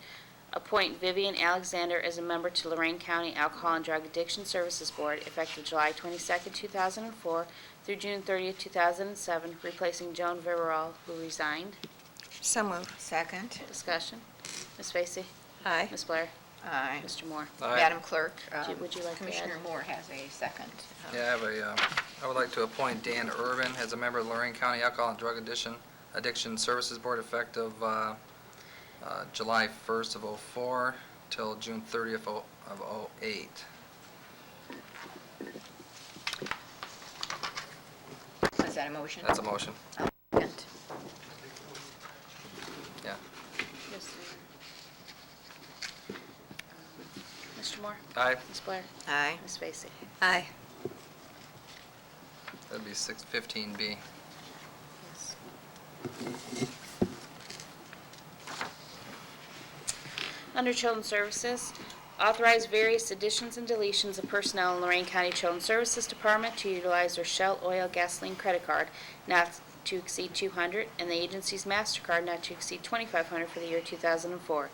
Appoint Vivian Alexander as a member to Lorain County Alcohol and Drug Addiction Services Board effective July 22, 2004 through June 30, 2007, replacing Joan Viverall, who resigned. So moved. Second. Discussion. Ms. Vacy? Aye. Ms. Blair? Aye. Mr. Moore? Madam Clerk, Would you like to add? Commissioner Moore has a second. Yeah, I would like to appoint Dan Irvin as a member of Lorain County Alcohol and Drug Addiction Services Board effective July 1st of '04 till June 30th of '08. Is that a motion? That's a motion. Second. Yeah. Mr. Moore? Aye. Ms. Blair? Aye. Ms. Vacy? Aye. That'd be 615B. Yes. Under Children's Services, authorize various additions and deletions of personnel in Lorain County Children's Services Department to utilize their Shell Oil Gasoline Credit Card not to exceed $200 and the agency's MasterCard not to exceed $2,500 for the year 2004.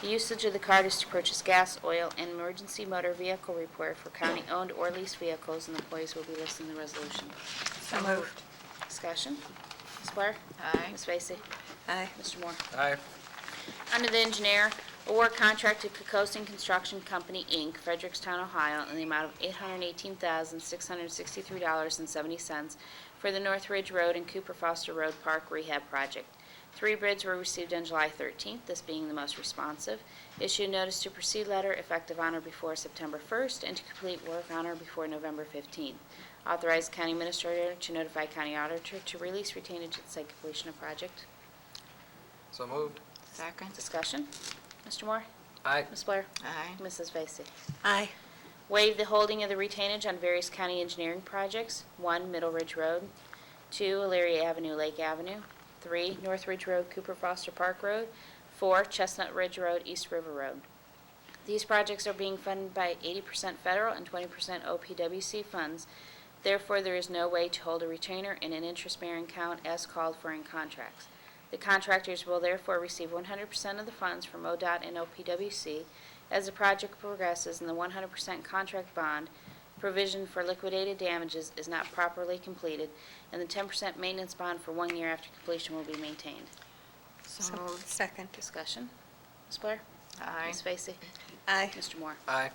The usage of the card is to purchase gas, oil, and emergency motor vehicle repair for county-owned or leased vehicles, and the employees will be listed in the resolution. So moved. Discussion. Ms. Blair? Aye. Ms. Vacy? Aye. Mr. Moore? Aye. Under the engineer, award contract to Kokosing Construction Company, Inc., Frederickstown, Ohio, in the amount of $818,663.70 for the North Ridge Road and Cooper Foster Road Park Rehab Project. 3 bids were received on July 13th, this being the most responsive. Issue notice to proceed letter effective on or before September 1st and to complete work on or before November 15th. Authorize county administrator to notify county auditor to release retainage at the site completion of project. So moved. Second. Discussion. Mr. Moore? Aye. Ms. Blair? Aye. Mrs. Vacy? Aye. Waive the holding of the retainage on various county engineering projects. 1, Middle Ridge Road. 2, Elyria Avenue, Lake Avenue. 3, North Ridge Road, Cooper Foster Park Road. 4, Chestnut Ridge Road, East River Road. These projects are being funded by 80% federal and 20% OPWC funds. Therefore, there is no way to hold a retainer in an interest-bearing account as called for in contracts. The contractors will therefore receive 100% of the funds from ODOT and OPWC as the project progresses, and the 100% contract bond provision for liquidated damages is not properly completed, and the 10% maintenance bond for 1 year after completion will be maintained. So moved. Second. Discussion. Ms. Blair? Aye. Ms. Vacy? Aye. Mr. Moore? Aye.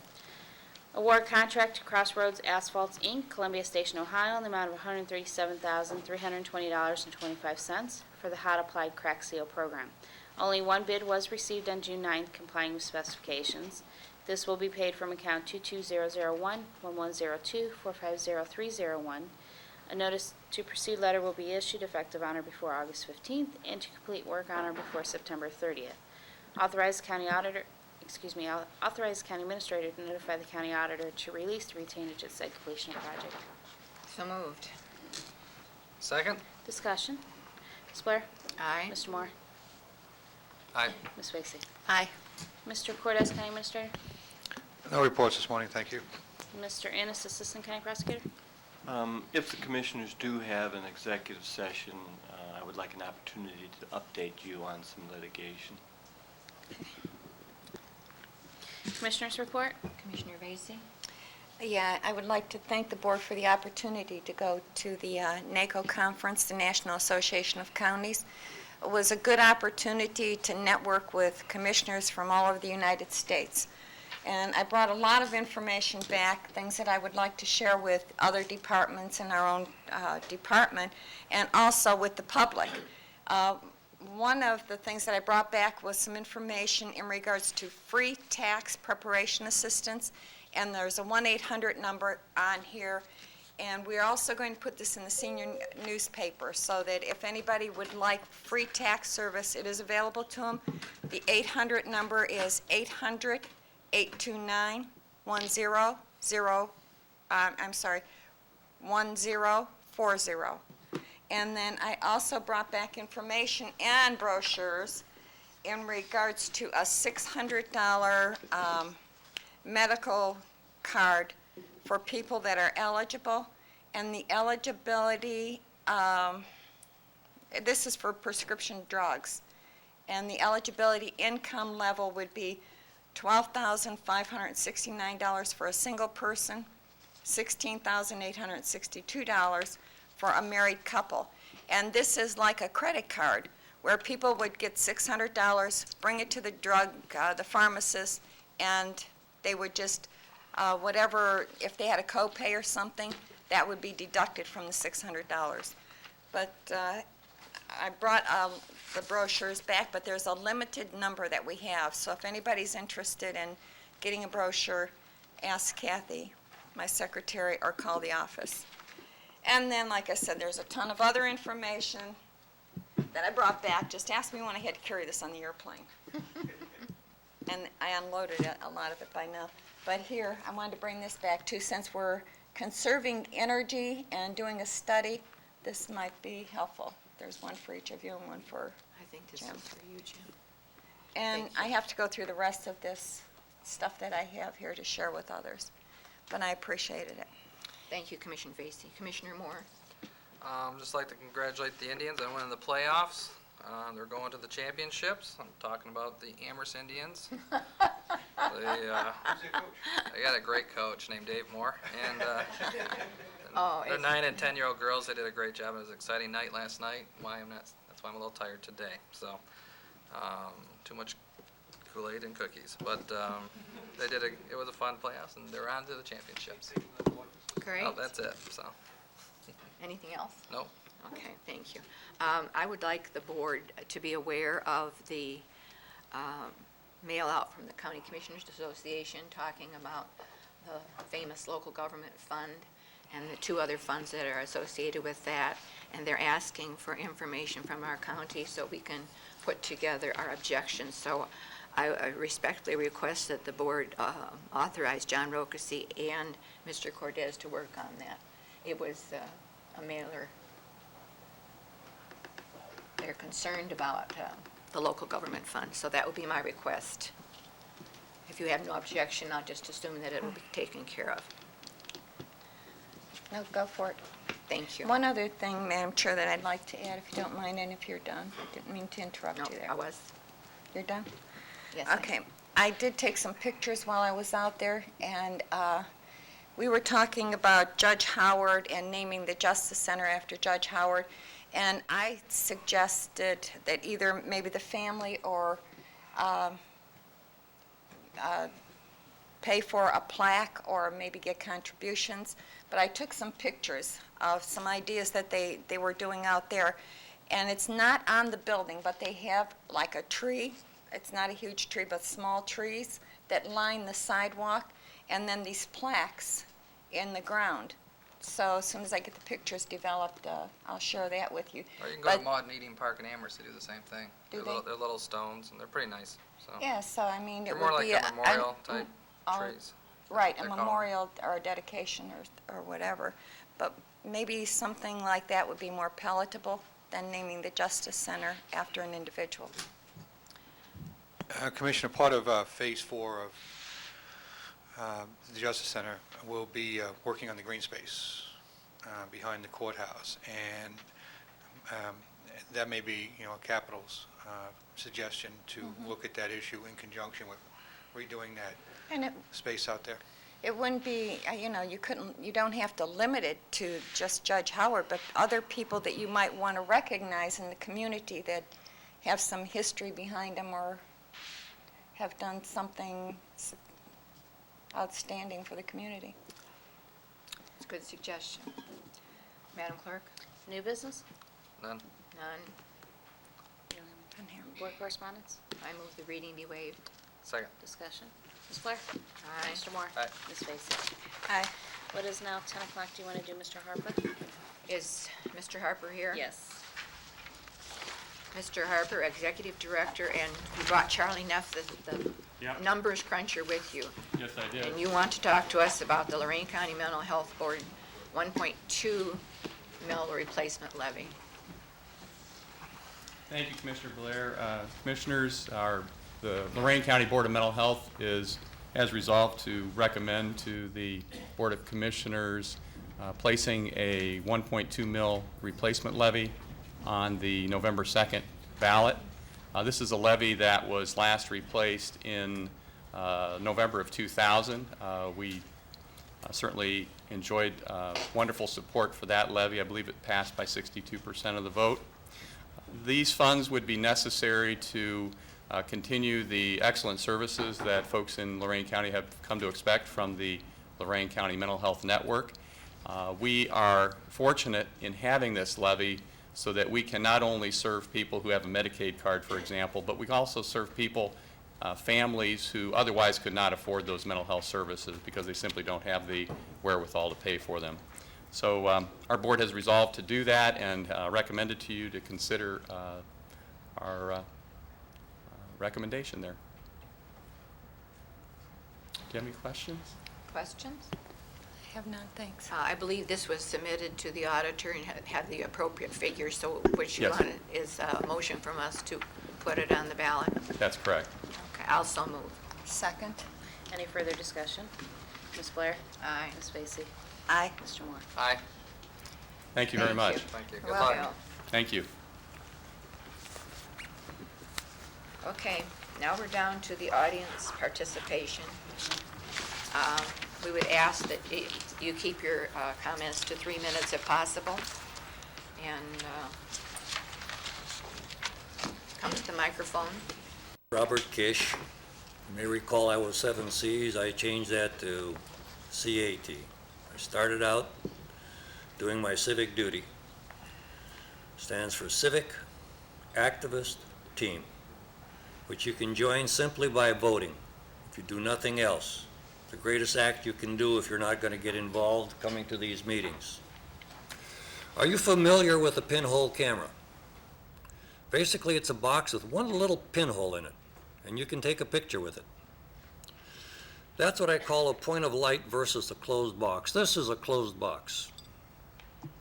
Award contract to Crossroads Asphalts, Inc., Columbia Station, Ohio, in the amount of $137,320.25 for the Hot Applied Crack Seal Program. Only 1 bid was received on June 9th, complying with specifications. This will be paid from account 22001-1102-450301. A notice to proceed letter will be issued effective on or before August 15th and to complete work on or before September 30th. Authorize county administrator to notify the county auditor to release the retainage at said completion of project. So moved. Second. Discussion. Ms. Blair? Aye. Mr. Moore? Aye. Ms. Vacy? Aye. Mr. Cortez, County Administrator? No reports this morning, thank you. Mr. Ennis, Assistant County Prosecutor? If the commissioners do have an executive session, I would like an opportunity to update you on some litigation. Commissioners report? Commissioner Vacy? Yeah, I would like to thank the board for the opportunity to go to the NACO conference, the National Association of Counties. It was a good opportunity to network with commissioners from all over the United States. And I brought a lot of information back, things that I would like to share with other departments in our own department, and also with the public. One of the things that I brought back was some information in regards to free tax preparation assistance, and there's a 1-800 number on here, and we're also going to put this in the senior newspaper so that if anybody would like free tax service, it is available to them. The 800 number is 1040. And then I also brought back information and brochures in regards to a $600 medical card for people that are eligible. And the eligibility, this is for prescription drugs. And the eligibility income level would be $12,569 for a single person, $16,862 for a married couple. And this is like a credit card where people would get $600, bring it to the the pharmacist, and they would just, whatever, if they had a copay or something, that would be deducted from the $600. But I brought the brochures back, but there's a limited number that we have. So if anybody's interested in getting a brochure, ask Kathy, my secretary, or call the office. And then, like I said, there's a ton of other information that I brought back. Just ask me when I had to carry this on the airplane. And I unloaded a lot of it by now. But here, I wanted to bring this back too, since we're conserving energy and doing a study, this might be helpful. There's one for each of you and one for I think this Jim. is for you, Jim. And Thank you. I have to go through the rest of this stuff that I have here to share with others. But I appreciated it. Thank you, Commissioner Vacy. Commissioner Moore? Just like to congratulate the Indians on winning the playoffs. They're going to the championships. I'm talking about the Amherst Indians. They got a great coach named Dave Moore, and Oh, they're it's- 9 and 10-year-old girls. They did a great job. It was an exciting night last night. That's why I'm a little tired today. So, too much Kool-Aid and cookies, but it was a fun playoffs, and they're on to the championships. Great. Oh, that's it. So, Anything else? nope. Okay, thank you. I would like the board to be aware of the mail out from the County Commissioners Association talking about the famous local government fund and the two other funds that are associated with that. And they're asking for information from our county so we can put together our objections. So I respectfully request that the board authorize John Rokesy and Mr. Cordes to work on that. It was a mailer. They're concerned about the local government fund, so that would be my request. If you have no objection, I'll just assume that it will be taken care of. No, go for it. Thank you. One other thing, Madam Chair, that I'd like to add, if you don't mind, and if you're done. I didn't mean to interrupt No, you there. I was. You're done? Yes. Okay. I did take some pictures while I was out there, and we were talking about Judge Howard and naming the Justice Center after Judge Howard, and I suggested that either maybe the family or pay for a plaque or maybe get contributions. But I took some pictures of some ideas that they were doing out there, and it's not on the building, but they have like a tree. It's not a huge tree, but small trees that line the sidewalk, and then these plaques in the ground. So as soon as I get the pictures developed, I'll share that with you. Or you can go But- to Maud and Eating Park in Amherst to do the same thing. Do They're little stones, and they're pretty nice. So Yeah, so I mean, they're it more would like be a memorial type I'll- trees. Right, a They're called. memorial or a dedication or whatever. But maybe something like that would be more palatable than naming the Justice Center after an individual. Commissioner, part of Phase 4 of the Justice Center will be working on the green space behind the courthouse, and that may be, a capital's suggestion to look at that issue in conjunction with redoing that And space out there. it wouldn't be, you don't have to limit it to just Judge Howard, but other people that you might want to recognize in the community that have some history behind them or have done something outstanding for the community. It's a good suggestion. Madam Clerk? New business? None. None. Board correspondence? I move the reading be waived. Second. Discussion. Ms. Blair? Aye. Mr. Moore? Aye. Ms. Vacy? Aye. What is now 10 o'clock? Do you want to do Mr. Harper? Is Mr. Harper here? Yes. Mr. Harper, Executive Director, and you brought Charlie Neff, the Yep. numbers cruncher with you. Yes, I did. And you want to talk to us about the Lorain County Mental Health Board 1.2 mil replacement levy. Thank you, Commissioner Blair. Commissioners, the Lorain County Board of Mental Health has resolved to recommend to the Board of Commissioners placing a 1.2 mil replacement levy on the November 2nd ballot. This is a levee that was last replaced in November of 2000. We certainly enjoyed wonderful support for that levy. I believe it passed by 62% of the vote. These funds would be necessary to continue the excellent services that folks in Lorain County have come to expect from the Lorain County Mental Health Network. We are fortunate in having this levy so that we can not only serve people who have a Medicaid card, for example, but we can also serve people, families who otherwise could not afford those mental health services because they simply don't have the wherewithal to pay for them. So our board has resolved to do that and recommended to you to consider our recommendation there. Do you have any questions? Questions? I have none, thanks. I believe this was submitted to the auditor and had the appropriate figures, so what you Yes. want is a motion from us to put it on the ballot. That's correct. Okay, I'll so move. Second? Any further discussion? Ms. Blair? Aye. Ms. Vacy? Aye. Mr. Moore? Aye. Thank you very much. Thank you. Good Well, luck. Thank you. okay, now we're down to the audience participation. We would ask that you keep your comments to 3 minutes if possible. And come to the microphone. Robert Kish. You may recall I was 7 Cs. I changed that to CAT. I started out doing my civic duty. Stands for Civic Activist Team, which you can join simply by voting if you do nothing else. The greatest act you can do if you're not going to get involved coming to these meetings. Are you familiar with a pinhole camera? Basically, it's a box with one little pinhole in it, and you can take a picture with it. That's what I call a point of light versus a closed box. This is a closed box.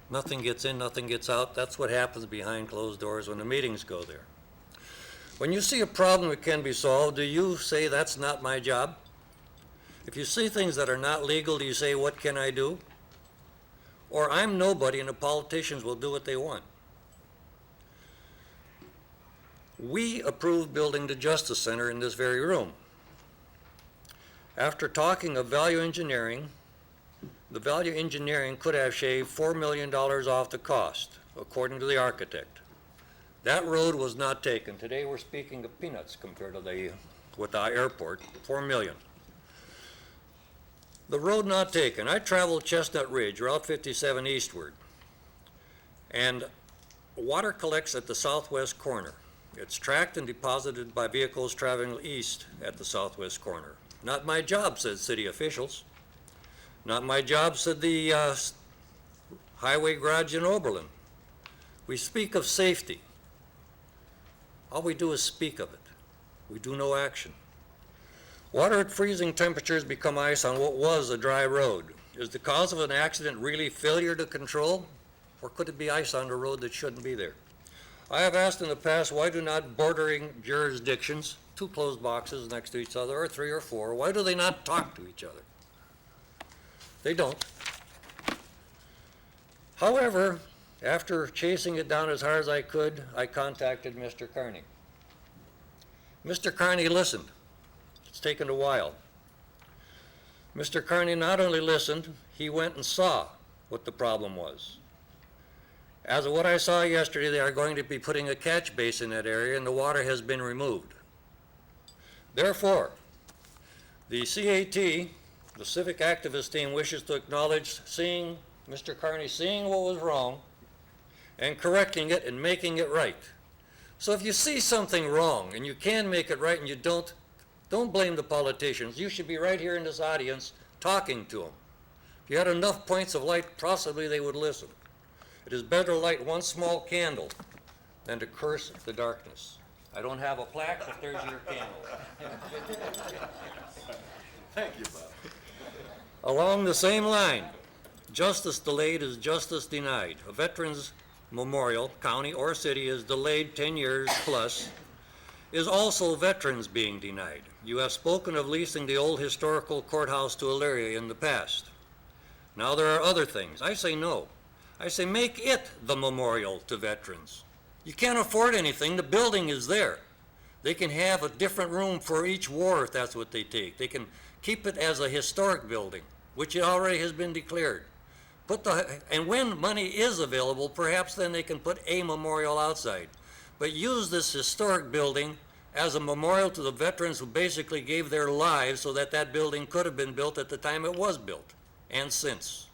Nothing gets in, nothing gets out. That's what happens behind closed doors when the meetings go there. When you see a problem that can be solved, do you say, that's not my job? If you see things that are not legal, do you say, what can I do? Or I'm nobody and the politicians will do what they want. We approved building the Justice Center in this very room. After talking of value engineering, the value engineering could have shaved $4 million off the cost, according to the architect. That road was not taken. Today we're speaking of peanuts compared to with the airport, $4 million. The road not taken. I traveled Chestnut Ridge, Route 57 eastward, and water collects at the southwest corner. It's tracked and deposited by vehicles traveling east at the southwest corner. Not my job, said city officials. Not my job, said the highway garage in Oberlin. We speak of safety. All we do is speak of it. We do no action. Water at freezing temperatures become ice on what was a dry road. Is the cause of an accident really failure to control? Or could it be ice on the road that shouldn't be there? I have asked in the past, why do not bordering jurisdictions, 2 closed boxes next to each other, or 3 or 4, why do they not talk to each other? They don't. However, after chasing it down as hard as I could, I contacted Mr. Carney. Mr. Carney listened. It's taken a while. Mr. Carney not only listened, he went and saw what the problem was. As of what I saw yesterday, they are going to be putting a catch basin in that area, and the water has been removed. Therefore, the CAT, the Civic Activist Team, wishes to acknowledge Mr. Carney seeing what was wrong and correcting it and making it right. So if you see something wrong and you can make it right and you don't blame the politicians. You should be right here in this audience talking to them. If you had enough points of light, possibly they would listen. It is better to light one small candle than to curse the darkness. I don't have a plaque, but there's your candle. Thank you, Bob. Along the same line, justice delayed is justice denied. A veterans memorial, county or city, is delayed 10 years plus, is also veterans being denied. You have spoken of leasing the old historical courthouse to Elyria in the past. Now there are other things. I say no. I say make it the memorial to veterans. You can't afford anything. The building is there. They can have a different room for each war if that's what they take. They can keep it as a historic building, which it already has been declared. And when money is available, perhaps then they can put a memorial outside. But use this historic building as a memorial to the veterans who basically gave their lives so that that building could have been built at the time it was built, and since.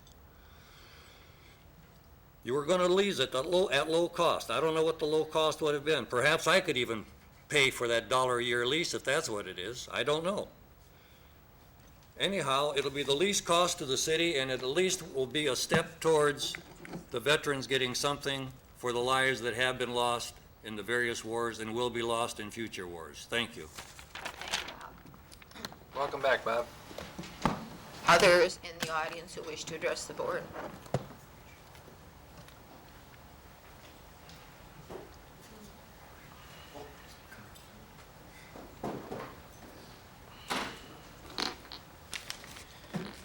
You were going to lease it at low cost. I don't know what the low cost would have been. Perhaps I could even pay for that $1 a year lease if that's what it is. I don't know. Anyhow, it'll be the least cost to the city, and it at least will be a step towards the veterans getting something for the lives that have been lost in the various wars and will be lost in future wars. Thank you. Welcome back, Bob. Others in the audience who wish to address the board?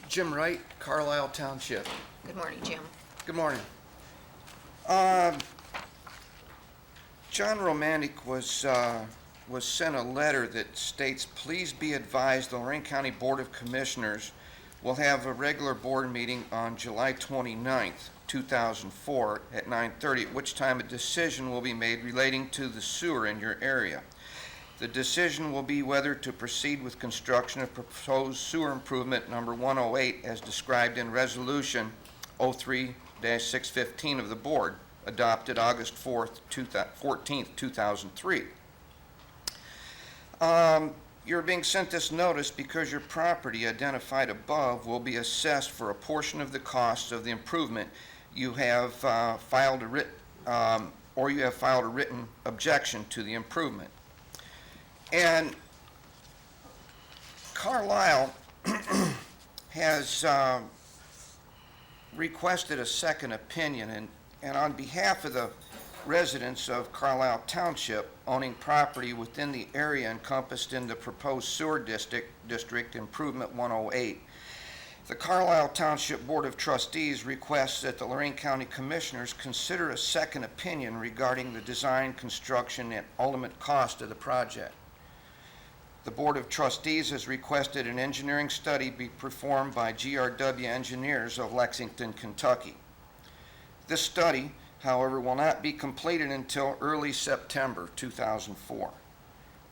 Jim Wright, Carlisle Township. Good morning, Jim. Good morning. John Romanek was sent a letter that states, please be advised the Lorain County Board of Commissioners will have a regular board meeting on July 29th, 2004 at 9:30, at which time a decision will be made relating to the sewer in your area. The decision will be whether to proceed with construction of proposed sewer improvement number 108 as described in Resolution 03-615 of the Board, adopted August 14th, 2003. You're being sent this notice because your property identified above will be assessed for a portion of the costs of the improvement. You have filed a written objection to the improvement. And Carlisle has requested a second opinion, and on behalf of the residents of Carlisle Township owning property within the area encompassed in the proposed sewer district improvement 108, the Carlisle Township Board of Trustees requests that the Lorain County Commissioners consider a second opinion regarding the design, construction, and ultimate cost of the project. The Board of Trustees has requested an engineering study be performed by GRW Engineers of Lexington, Kentucky. This study, however, will not be completed until early September 2004,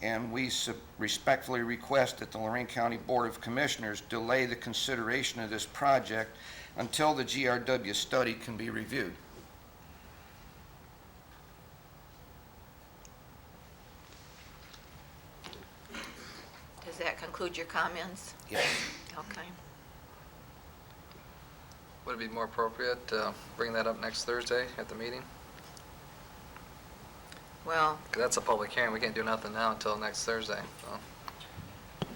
and we respectfully request that the Lorain County Board of Commissioners delay the consideration of this project until the GRW study can be reviewed. Does that conclude your comments? Yes. Okay. Would it be more appropriate to bring that up next Thursday at the meeting? Well, Because that's a public hearing. We can't do nothing now until next Thursday.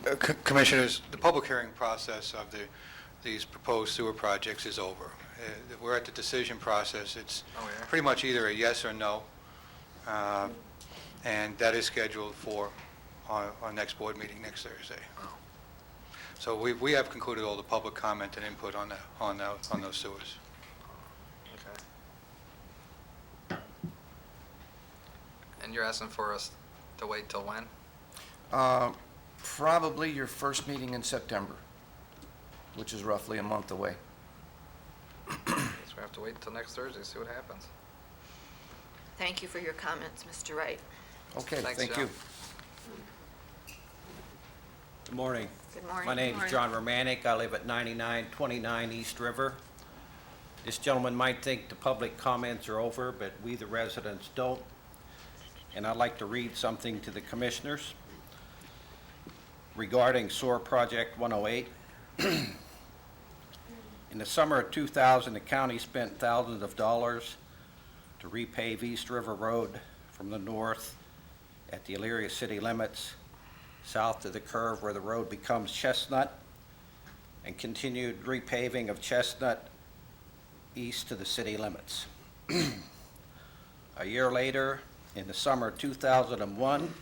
So. Commissioners, the public hearing process of these proposed sewer projects is over. We're at the decision process. It's Oh, yeah? pretty much either a yes or no, and that is scheduled for our next board meeting next Thursday. Oh. So we have concluded all the public comment and input on those sewers. Okay. And you're asking for us to wait till when? Probably your first meeting in September, which is roughly a month away. Guess we have to wait until next Thursday, see what happens. thank you for your comments, Mr. Wright. Okay, Thanks, thank John. you. Good morning. Good morning. My name is John Romanek. I live at 9929 East River. This gentleman might think the public comments are over, but we, the residents, don't. And I'd like to read something to the commissioners regarding Sewer Project 108. In the summer of 2000, the county spent thousands of dollars to repave East River Road from the north at the Elyria city limits south of the curve where the road becomes Chestnut, and continued repaving of Chestnut east to the city limits. A year later, in the summer of 2001,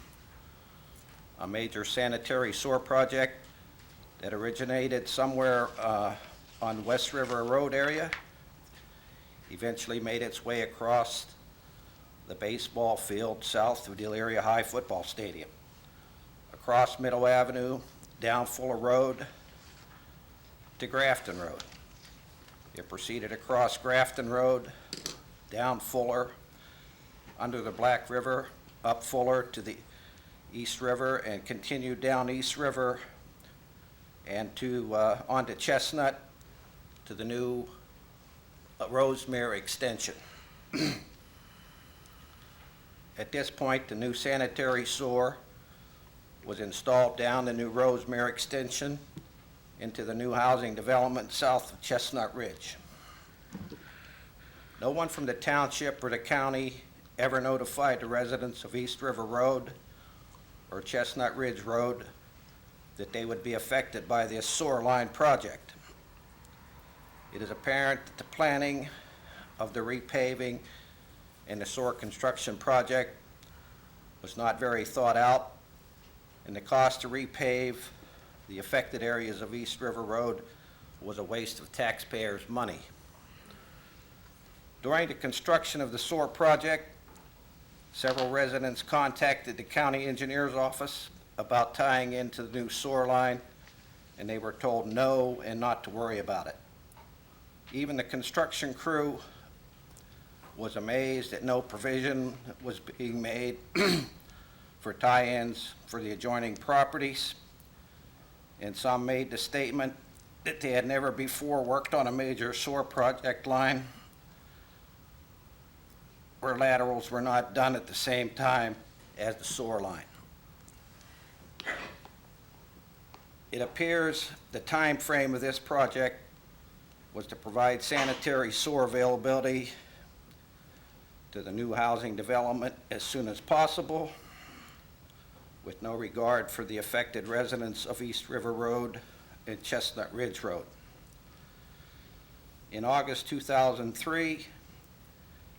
a major sanitary sewer project that originated somewhere on West River Road area eventually made its way across the baseball field south of the Elyria High football stadium. across Middle Avenue, down Fuller Road to Grafton Road. It proceeded across Grafton Road, down Fuller, under the Black River, up Fuller to the East River, and continued down East River and onto Chestnut to the new Rosemary extension. At this point, the new sanitary sewer was installed down the new Rosemary extension into the new housing development south of Chestnut Ridge. No one from the township or the county ever notified the residents of East River Road or Chestnut Ridge Road that they would be affected by this sewer line project. It is apparent that the planning of the repaving and the sewer construction project was not very thought out, and the cost to repave the affected areas of East River Road was a waste of taxpayers' money. During the construction of the sewer project, several residents contacted the county engineer's office about tying into the new sewer line, and they were told no and not to worry about it. Even the construction crew was amazed that no provision was being made for tie-ins for the adjoining properties, and some made the statement that they had never before worked on a major sewer project line where laterals were not done at the same time as the sewer line. It appears the time frame of this project was to provide sanitary sewer availability to the new housing development as soon as possible, with no regard for the affected residents of East River Road and Chestnut Ridge Road. In August 2003,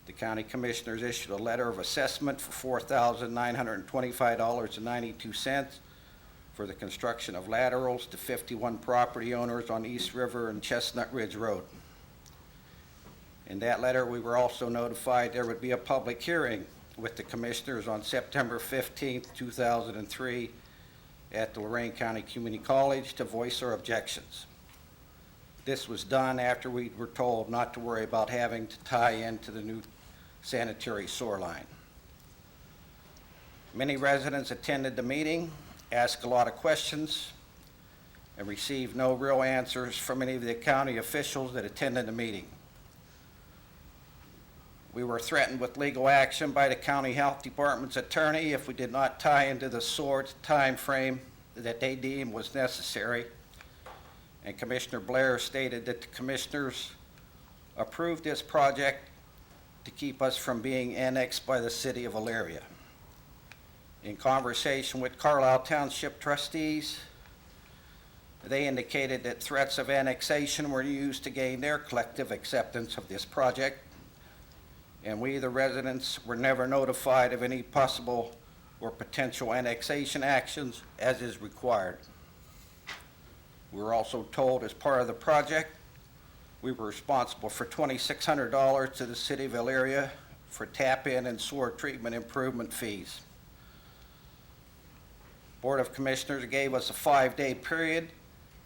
the county commissioners issued a letter of assessment for $4,925.92 for the construction of laterals to 51 property owners on East River and Chestnut Ridge Road. In that letter, we were also notified there would be a public hearing with the commissioners on September 15, 2003 at the Lorain County Community College to voice our objections. This was done after we were told not to worry about having to tie into the new sanitary sewer line. Many residents attended the meeting, asked a lot of questions, and received no real answers from any of the county officials that attended the meeting. We were threatened with legal action by the county health department's attorney if we did not tie into the sewer time frame that they deemed was necessary. And Commissioner Blair stated that the commissioners approved this project to keep us from being annexed by the city of Elyria. In conversation with Carlisle Township trustees, they indicated that threats of annexation were used to gain their collective acceptance of this project, and we, the residents, were never notified of any possible or potential annexation actions as is required. We were also told as part of the project, we were responsible for $2,600 to the city of Elyria for tap-in and sewer treatment improvement fees. Board of Commissioners gave us a 5-day period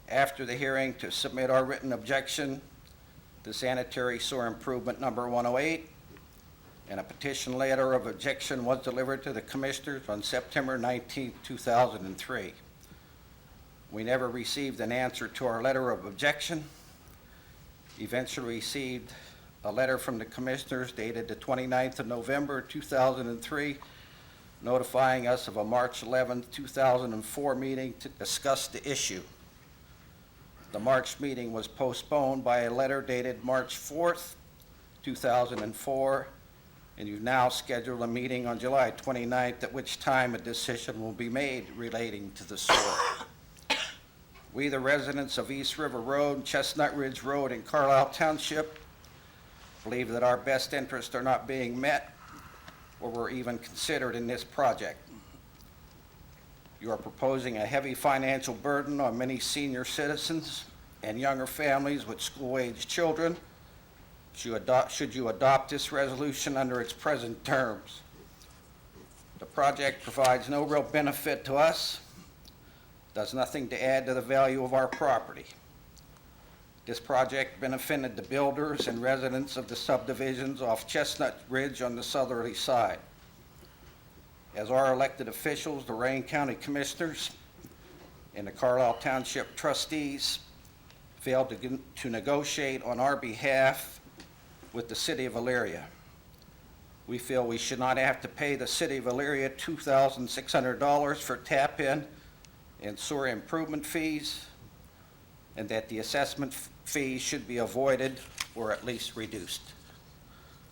after the hearing to submit our written objection to sanitary sewer improvement number 108, and a petition letter of objection was delivered to the commissioners on September 19, 2003. We never received an answer to our letter of objection. Eventually received a letter from the commissioners dated the 29th of November 2003 notifying us of a March 11, 2004 meeting to discuss the issue. The March meeting was postponed by a letter dated March 4th, 2004, and you've now scheduled a meeting on July 29th, at which time a decision will be made relating to the sewer. We, the residents of East River Road, Chestnut Ridge Road, and Carlisle Township, believe that our best interests are not being met or were even considered in this project. You are proposing a heavy financial burden on many senior citizens and younger families with school-aged children should you adopt this resolution under its present terms. The project provides no real benefit to us does nothing to add to the value of our property. This project benefited the builders and residents of the subdivisions off Chestnut Ridge on the southerly side. As our elected officials, the Lorain County Commissioners and the Carlisle Township trustees failed to negotiate on our behalf with the city of Elyria. We feel we should not have to pay the city of Elyria $2,600 for tap-in and sewer improvement fees, and that the assessment fees should be avoided or at least reduced.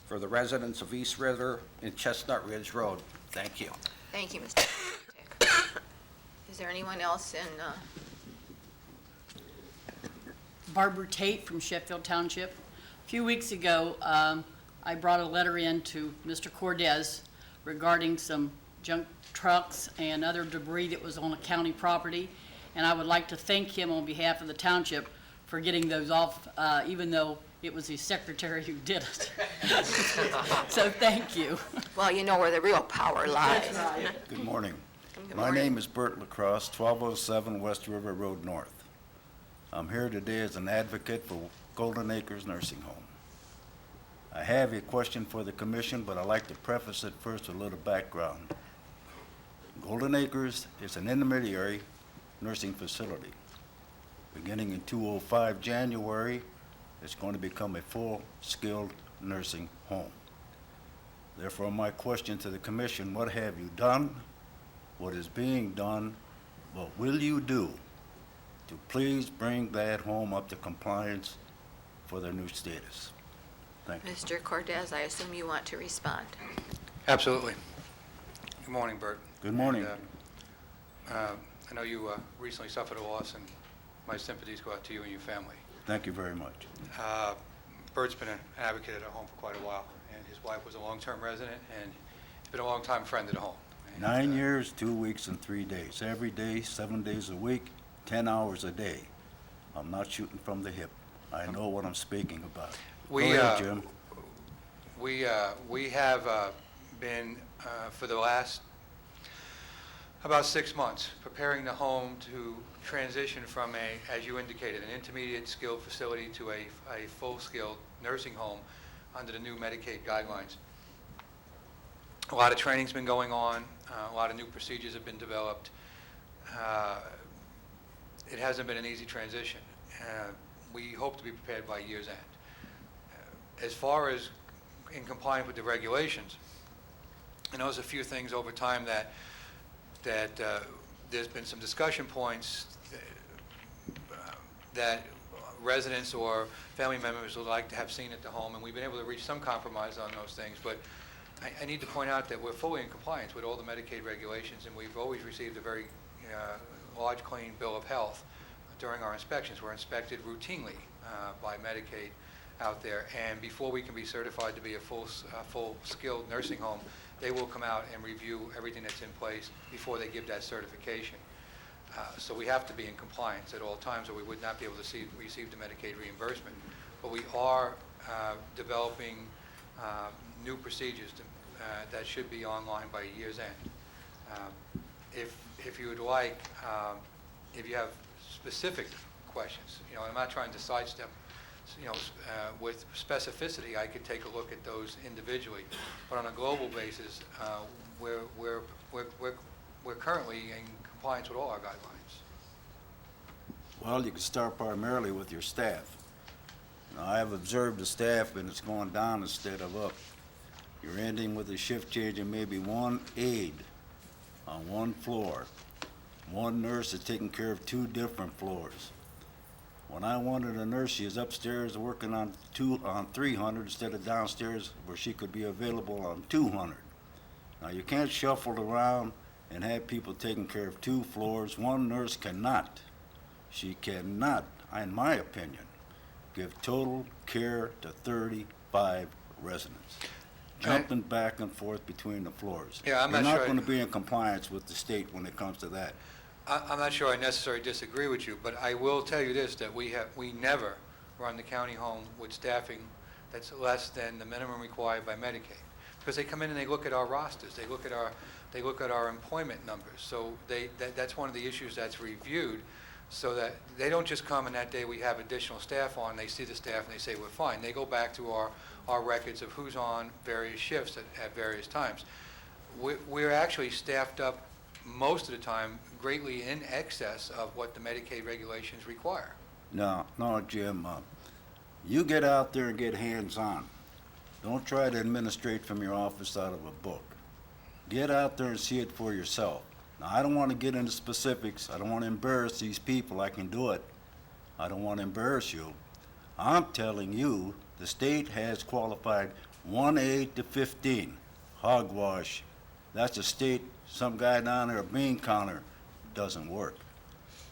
For the residents of East River and Chestnut Ridge Road, thank you. Thank you, Mr. Tick. Is there anyone else in, Barbara Tate from Sheffield Township. A few weeks ago, I brought a letter in to Mr. Cordes regarding some junk trucks and other debris that was on a county property, and I would like to thank him on behalf of the township for getting those off, even though it was his secretary who did it. So thank you. well, you know where the real power lies. Good morning. Good My morning. name is Bert Lacrosse, 1207 West River Road North. I'm here today as an advocate for Golden Acres Nursing Home. I have a question for the commission, but I'd like to preface it first with a little background. Golden Acres is an intermediary nursing facility. Beginning in 2005 January, it's going to become a full-skilled nursing home. Therefore, my question to the commission, what have you done? What is being done? What will you do to please bring that home up to compliance for their new status? Thank you. Mr. Cordes, I assume you want to respond. Absolutely. Good morning, Bert. Good morning. And, I know you recently suffered a loss, and my sympathies go out to you and your family. Thank you very much. Bert's been an advocate at our home for quite a while, and his wife was a long-term resident, and he's been a long-time friend of the home. And, 9 years, 2 weeks, and 3 days. Every day, 7 days a week, 10 hours a day. I'm not shooting from the hip. I know what I'm speaking about. Go ahead, Jim. We have been, for the last about 6 months, preparing the home to transition from as you indicated, an intermediate skilled facility to a full-skilled nursing home under the new Medicaid guidelines. A lot of training's been going on. A lot of new procedures have been developed. It hasn't been an easy transition. We hope to be prepared by year's end. As far as in compliance with the regulations, I know there's a few things over time that there's been some discussion points that residents or family members would like to have seen at the home, and we've been able to reach some compromise on those things. But I need to point out that we're fully in compliance with all the Medicaid regulations, and we've always received a very large, clean bill of health during our inspections. We're inspected routinely by Medicaid out there, and before we can be certified to be a full-skilled nursing home, they will come out and review everything that's in place before they give that certification. So we have to be in compliance at all times, or we would not be able to receive the Medicaid reimbursement. But we are developing new procedures that should be online by year's end. If you would like, if you have specific questions, I'm not trying to sidestep, with specificity, I could take a look at those individually. But on a global basis, we're currently in compliance with all our guidelines. Well, you can start primarily with your staff. Now, I have observed the staff, and it's going down instead of up. You're ending with a shift change and maybe one aide on one floor. One nurse is taking care of 2 different floors. When I wanted a nurse, she is upstairs working on 300 instead of downstairs where she could be available on 200. Now, you can't shuffle around and have people taking care of 2 floors. One nurse cannot, she cannot, in my opinion, give total care to 35 residents, jumping back and forth between the floors. Yeah, I'm You're not not sure. going to be in compliance with the state when it comes to that. I'm not sure I necessarily disagree with you, but I will tell you this, that we never run the county home with staffing that's less than the minimum required by Medicaid. Because they come in and they look at our rosters, they look at our they look at our employment numbers. So that's one of the issues that's reviewed, so that they don't just come and that day we have additional staff on, they see the staff and they say we're fine. They go back to our records of who's on various shifts at various times. We're actually staffed up most of the time greatly in excess of what the Medicaid regulations require. No, Jim, you get out there and get hands-on. Don't try to administrate from your office out of a book. Get out there and see it for yourself. Now, I don't want to get into specifics. I don't want to embarrass these people. I can do it. I don't want to embarrass you. I'm telling you, the state has qualified 1A to 15. Hogwash. That's a state, some guy down there, a bean counter, doesn't work.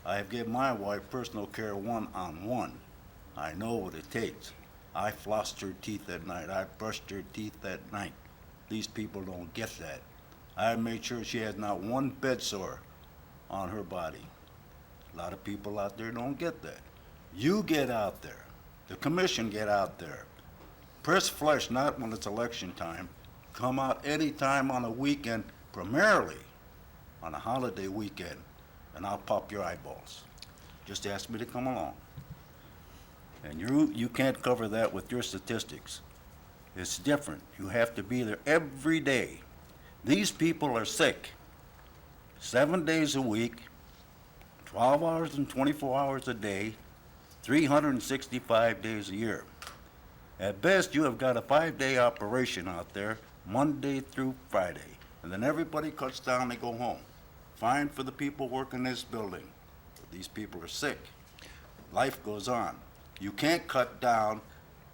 I have given my wife personal care one-on-one. I know what it takes. I flossed her teeth at night. I brushed her teeth at night. These people don't get that. I made sure she has not one bed sore on her body. A lot of people out there don't get that. You get out there. The commission get out there. Press flesh, not when it's election time. Come out any time on a weekend, primarily on a holiday weekend, and I'll pop your eyeballs. Just ask me to come along. And you can't cover that with your statistics. It's different. You have to be there every day. These people are sick 7 days a week, 12 hours and 24 hours a day, 365 days a year. At best, you have got a 5-day operation out there, Monday through Friday, and then everybody cuts down, they go home. Fine for the people working this building. But these people are sick. Life goes on. You can't cut down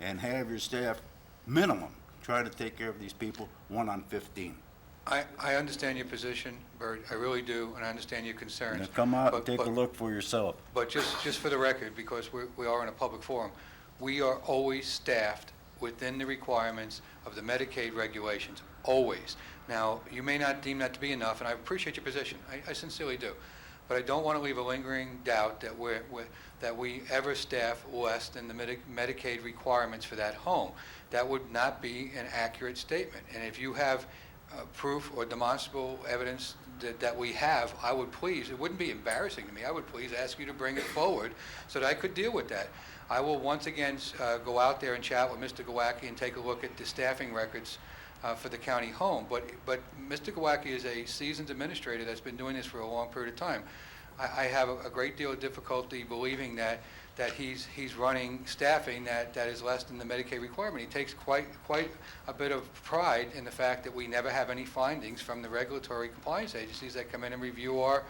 and have your staff minimum try to take care of these people 1 on 15. I understand your position, Bert, I really do, and I understand your concerns. Now come out and take a look for yourself. But just for the record, because we are in a public forum, we are always staffed within the requirements of the Medicaid regulations, always. Now, you may not deem that to be enough, and I appreciate your position, I sincerely do. But I don't want to leave a lingering doubt that we ever staff less than the Medicaid requirements for that home. That would not be an accurate statement. And if you have proof or demonstrable evidence that we have, I would please, it wouldn't be embarrassing to me, I would please ask you to bring it forward so that I could deal with that. I will once again go out there and chat with Mr. Gawacki and take a look at the staffing records for the county home. But Mr. Gawacki is a seasoned administrator that's been doing this for a long period of time. I have a great deal of difficulty believing that he's running staffing that is less than the Medicaid requirement. He takes quite a bit of pride in the fact that we never have any findings from the regulatory compliance agencies that come in and review our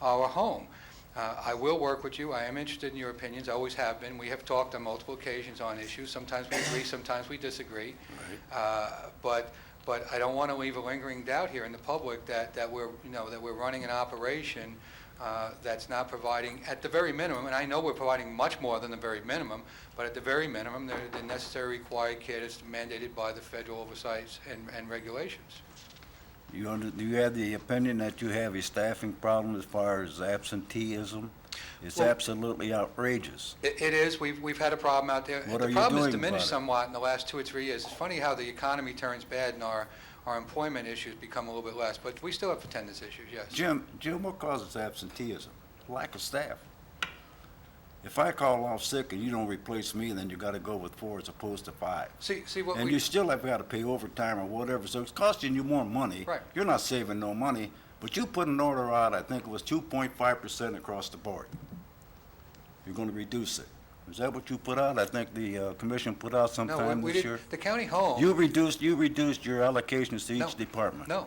home. I will work with you. I am interested in your opinions. I always have been. We have talked on multiple occasions on issues. Sometimes we agree, sometimes we disagree. Right. But I don't want to leave a lingering doubt here in the public that we're running an operation that's not providing, at the very minimum, and I know we're providing much more than the very minimum, but at the very minimum, the necessary required care that's mandated by the federal oversights and regulations. Do you have the opinion that you have a staffing problem as far as absenteeism? It's absolutely outrageous. It is. We've had a problem out there. What the are you problem has doing diminished about it? somewhat in the last 2 or 3 years. It's funny how the economy turns bad and our employment issues become a little bit less, but we still have attendance issues, yes. Jim, what causes absenteeism? Lack of staff. If I call off sick and you don't replace me, then you got to go with 4 as opposed to 5. See what and we... you still have got to pay overtime or whatever, so it's costing you more money. Right. You're not saving no money, but you put an order out, I think it was 2.5% across the board. You're going to reduce it. Is that what you put out? I think the commission put out sometime this year. The county home... You reduced your allocations to each department. No.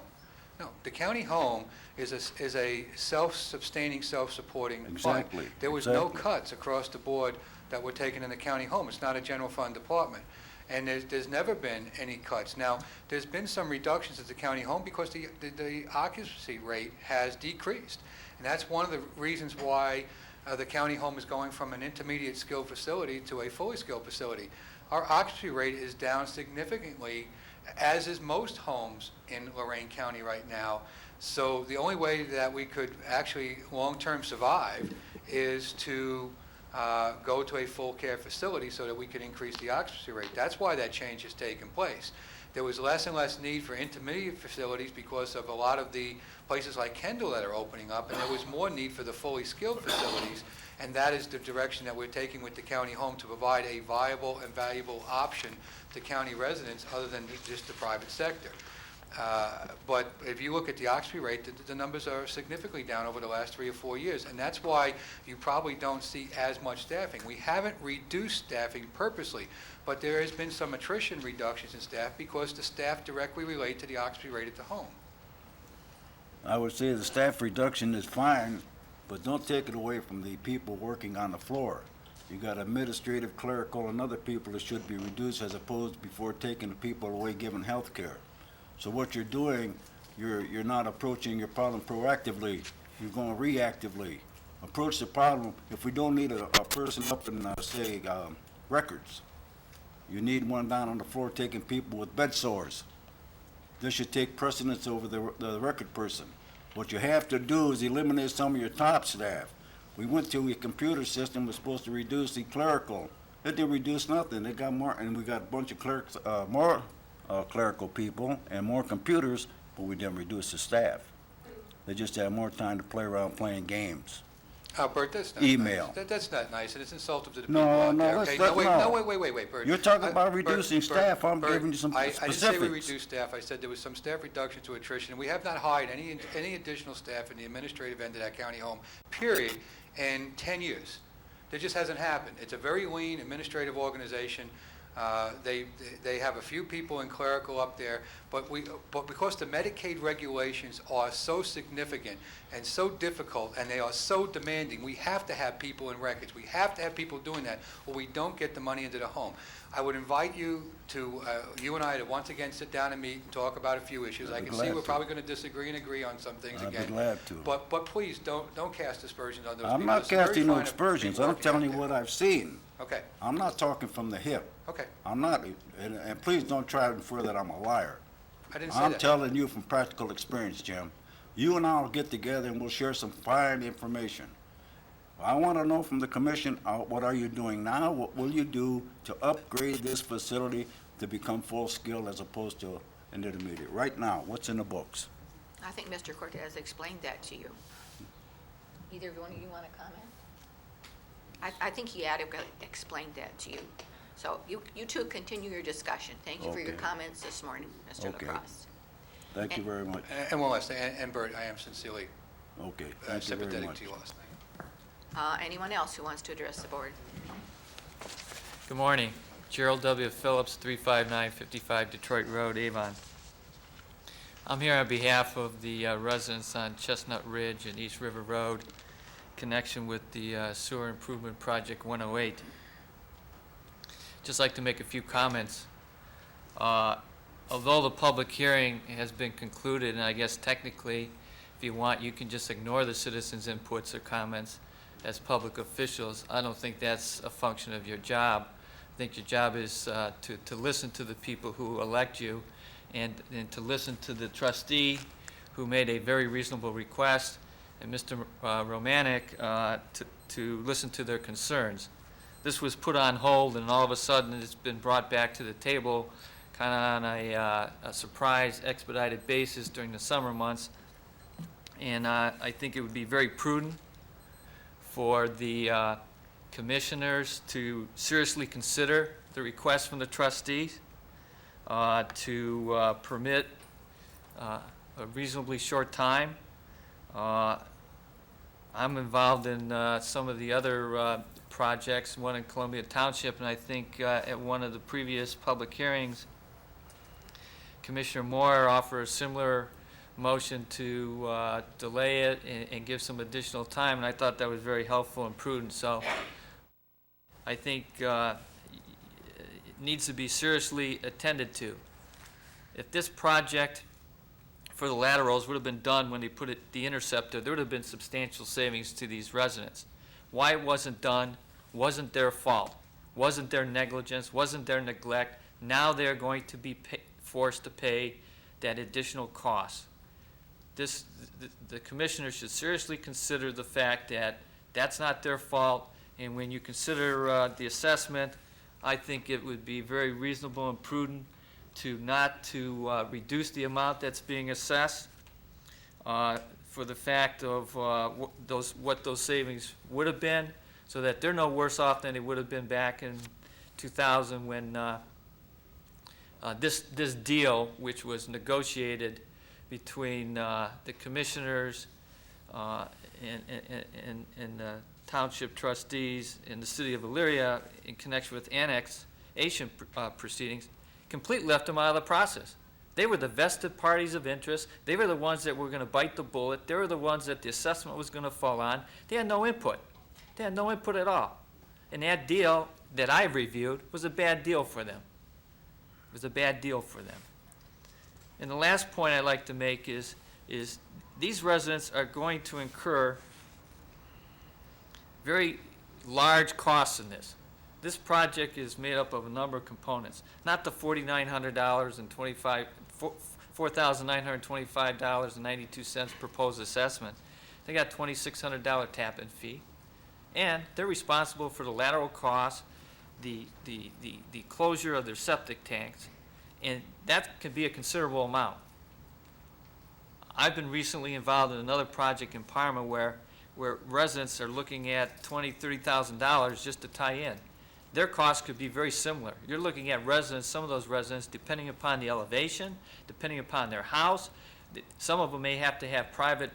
The county home is a self-sustaining, self-supporting fund. Exactly. There was no cuts across the board that were taken in the county home. It's not a general fund department. And there's never been any cuts. Now, there's been some reductions at the county home because the occupancy rate has decreased. And that's one of the reasons why the county home is going from an intermediate skilled facility to a fully skilled facility. Our occupancy rate is down significantly, as is most homes in Lorain County right now. So the only way that we could actually long-term survive is to go to a full care facility so that we can increase the occupancy rate. That's why that change has taken place. there was less and less need for intermediate facilities because of a lot of the places like Kendall that are opening up, and there was more need for the fully skilled facilities, and that is the direction that we're taking with the county home, to provide a viable and valuable option to county residents other than just the private sector. But if you look at the occupancy rate, the numbers are significantly down over the last 3 or 4 years, and that's why you probably don't see as much staffing. We haven't reduced staffing purposely, but there has been some attrition reductions in staff because the staff directly relate to the occupancy rate at the home. I would say the staff reduction is fine, but don't take it away from the people working on the floor. You got administrative, clerical, and other people that should be reduced as opposed to before taking the people away giving health care. So what you're doing, you're not approaching your problem proactively, you're going reactively. Approach the problem. If we don't need a person up in, say, records, you need one down on the floor taking people with bed sores. This should take precedence over the record person. What you have to do is eliminate some of your top staff. We went to a computer system, was supposed to reduce the clerical. It didn't reduce nothing. It got more, and we got a bunch of clerks, more clerical people and more computers, but we didn't reduce the staff. They just had more time to play around playing games. Bert, that's not Email. nice. That's not nice, and it's insulting to the No, people out no, there. let's Okay, let- no. Wait, Bert. You're talking about Bert, reducing Bert, staff. I'm Bert, giving you some I didn't say we specifics. reduced staff. I said there was some staff reduction to attrition. We have not hired any additional staff in the administrative end of that county home, period, in 10 years. That just hasn't happened. It's a very lean administrative organization. They have a few people in clerical up there, but because the Medicaid regulations are so significant and so difficult, and they are so demanding, we have to have people in records. We have to have people doing that, or we don't get the money into the home. I would invite you to, you and I, to once again sit down and meet and talk about a few issues. I can see we're probably going to disagree and agree on some things again. I'd be glad to. But please don't cast aspersions on those people. I'm not There's some very casting no fine aspersions. people I'm working telling out you there. what I've seen. Okay, I'm not talking from the hip. okay. I'm not, and please don't try to infer that I'm a liar. I didn't say I'm that. telling you from practical experience, Jim. You and I will get together and we'll share some fine information. I want to know from the commission, what are you doing now? What will you do to upgrade this facility to become full scale as opposed to an intermediate? Right now, what's in the books? I think Mr. Cortez explained that to you. Either one of you want to comment? I think he adequately explained that to you. So you two continue your discussion. Thank you for your Okay. comments this morning, Mr. Okay. LaCrosse. Thank you very much. And one last thing, and Bert, I am sincerely Okay, thank you very sympathetic much. to you last night. Anyone else who wants to address the board? Good morning. Gerald W. Phillips, 35955 Detroit Road, Avon. I'm here on behalf of the residents on Chestnut Ridge and East River Road, connection with the Sewer Improvement Project 108. Just like to make a few comments. Although the public hearing has been concluded, and I guess technically, if you want, you can just ignore the citizens' inputs or comments as public officials. I don't think that's a function of your job. I think your job is to listen to the people who elect you and to listen to the trustee who made a very reasonable request, and Mr. Romanek to listen to their concerns. This was put on hold, and all of a sudden it's been brought back to the table kind of on a surprise expedited basis during the summer months. And I think it would be very prudent for the commissioners to seriously consider the request from the trustees to permit a reasonably short time. I'm involved in some of the other projects, one in Columbia Township, and I think at one of the previous public hearings, Commissioner Moore offered a similar motion to delay it and give some additional time, and I thought that was very helpful and prudent. So I think it needs to be seriously attended to. If this project for the laterals would have been done when they put the interceptor, there would have been substantial savings to these residents. Why it wasn't done wasn't their fault, wasn't their negligence, wasn't their neglect. Now they're going to be forced to pay that additional cost. The commissioners should seriously consider the fact that that's not their fault, and when you consider the assessment, I think it would be very reasonable and prudent not to reduce the amount that's being assessed for the fact of what those savings would have been, so that they're no worse off than they would have been back in 2000 when this deal, which was negotiated between the commissioners and the township trustees in the city of Elyria in connection with annexation proceedings, completely left them out of the process. They were the vested parties of interest. They were the ones that were going to bite the bullet. They were the ones that the assessment was going to fall on. They had no input. They had no input at all. And that deal that I reviewed was a bad deal for them. It was a bad deal for them. And the last point I'd like to make is these residents are going to incur very large costs in this. This project is made up of a number of components, not the $4,925.92 proposed assessment. They got $2,600 tap-in fee, and they're responsible for the lateral costs, the closure of their septic tanks, and that can be a considerable amount. I've been recently involved in another project in Parma where residents are looking at $20,000, $30,000 just to tie in. Their costs could be very similar. You're looking at residents, some of those residents, depending upon the elevation, depending upon their house. Some of them may have to have private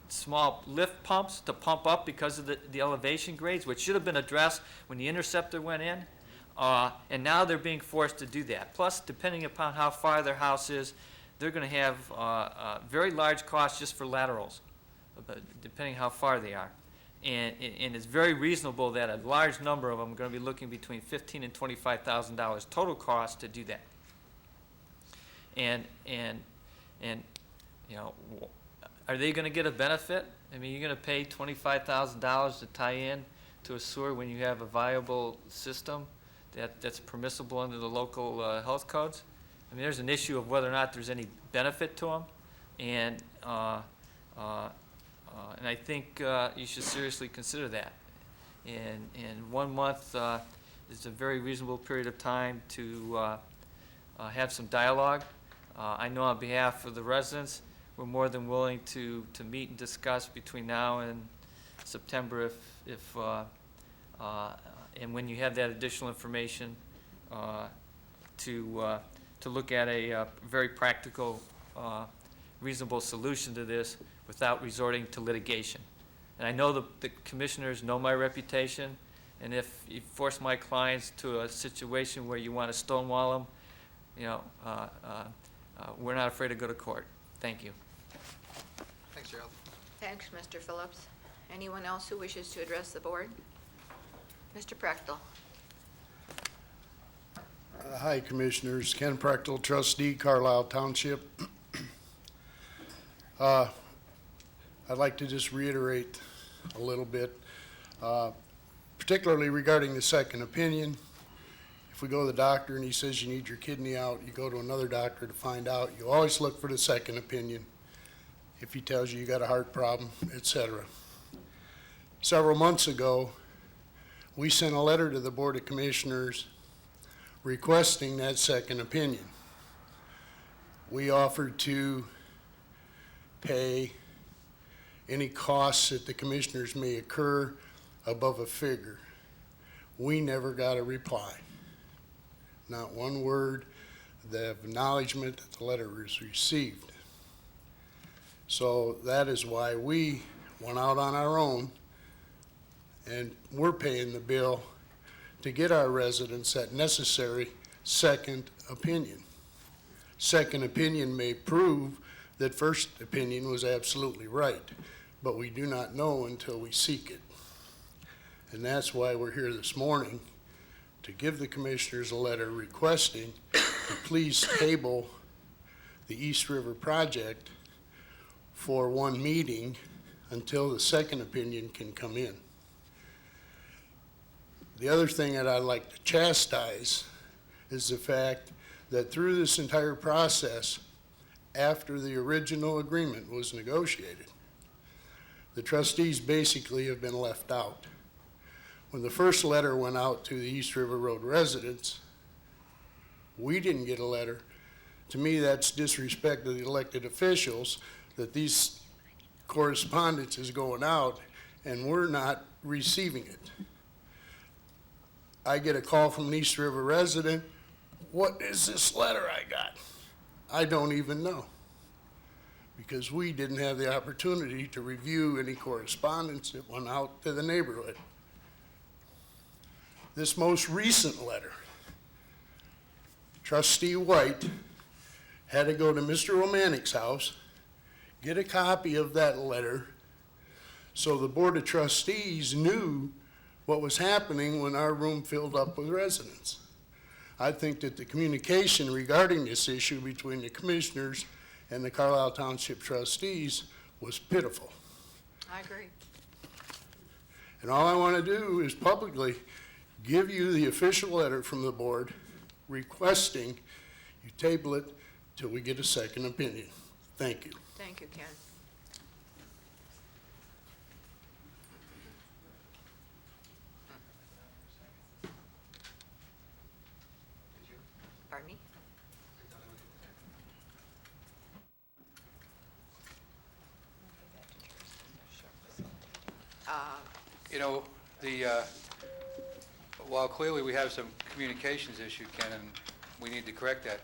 small lift pumps to pump up because of the elevation grades, which should have been addressed when the interceptor went in. And now they're being forced to do that. Plus, depending upon how far their house is, they're going to have very large costs just for laterals, depending how far they are. And it's very reasonable that a large number of them are going to be looking between $15,000 and $25,000 total cost to do that. And you know, are they going to get a benefit? I mean, you're going to pay $25,000 to tie in to a sewer when you have a viable system that's permissible under the local health codes? I mean, there's an issue of whether or not there's any benefit to them, and I think you should seriously consider that. And 1 month is a very reasonable period of time to have some dialogue. I know on behalf of the residents, we're more than willing to meet and discuss between now and September and when you have that additional information to look at a very practical, reasonable solution to this without resorting to litigation. And I know the commissioners know my reputation, and if you force my clients to a situation where you want to stonewall them, you know, we're not afraid to go to court. Thank you. Thanks, Gerald. Thanks, Mr. Phillips. Anyone else who wishes to address the board? Mr. Prechtel. Hi, Commissioners. Ken Prechtel, trustee, Carlisle Township. I'd like to just reiterate a little bit, particularly regarding the second opinion. If we go to the doctor and he says you need your kidney out, you go to another doctor to find out. You always look for the second opinion if he tells you you got a heart problem, etc. Several months ago, we sent a letter to the Board of Commissioners requesting that second opinion. We offered to pay any costs that the commissioners may incur above a figure. We never got a reply. Not one word of acknowledgement that the letter was received. So that is why we went out on our own, and we're paying the bill to get our residents that necessary second opinion. Second opinion may prove that first opinion was absolutely right, but we do not know until we seek it. And that's why we're here this morning, to give the commissioners a letter requesting to please table the East River project for one meeting until the second opinion can come in. The other thing that I'd like to chastise is the fact that through this entire process, after the original agreement was negotiated, the trustees basically have been left out. When the first letter went out to the East River Road residents, We didn't get a letter. To me, that's disrespect to the elected officials, that these correspondence is going out and we're not receiving it. I get a call from an East River resident, what is this letter I got? I don't even know, because we didn't have the opportunity to review any correspondence that went out to the neighborhood. This most recent letter, Trustee White had to go to Mr. Romanic's house, get a copy of that letter, so the Board of Trustees knew what was happening when our room filled up with residents. I think that the communication regarding this issue between the commissioners and the Carlisle Township trustees was pitiful. I agree. And all I want to do is publicly give you the official letter from the board requesting you table it till we get a second opinion. Thank you. Thank you, Ken. Pardon me? You know, while clearly we have some communications issue, Ken, and we need to correct that,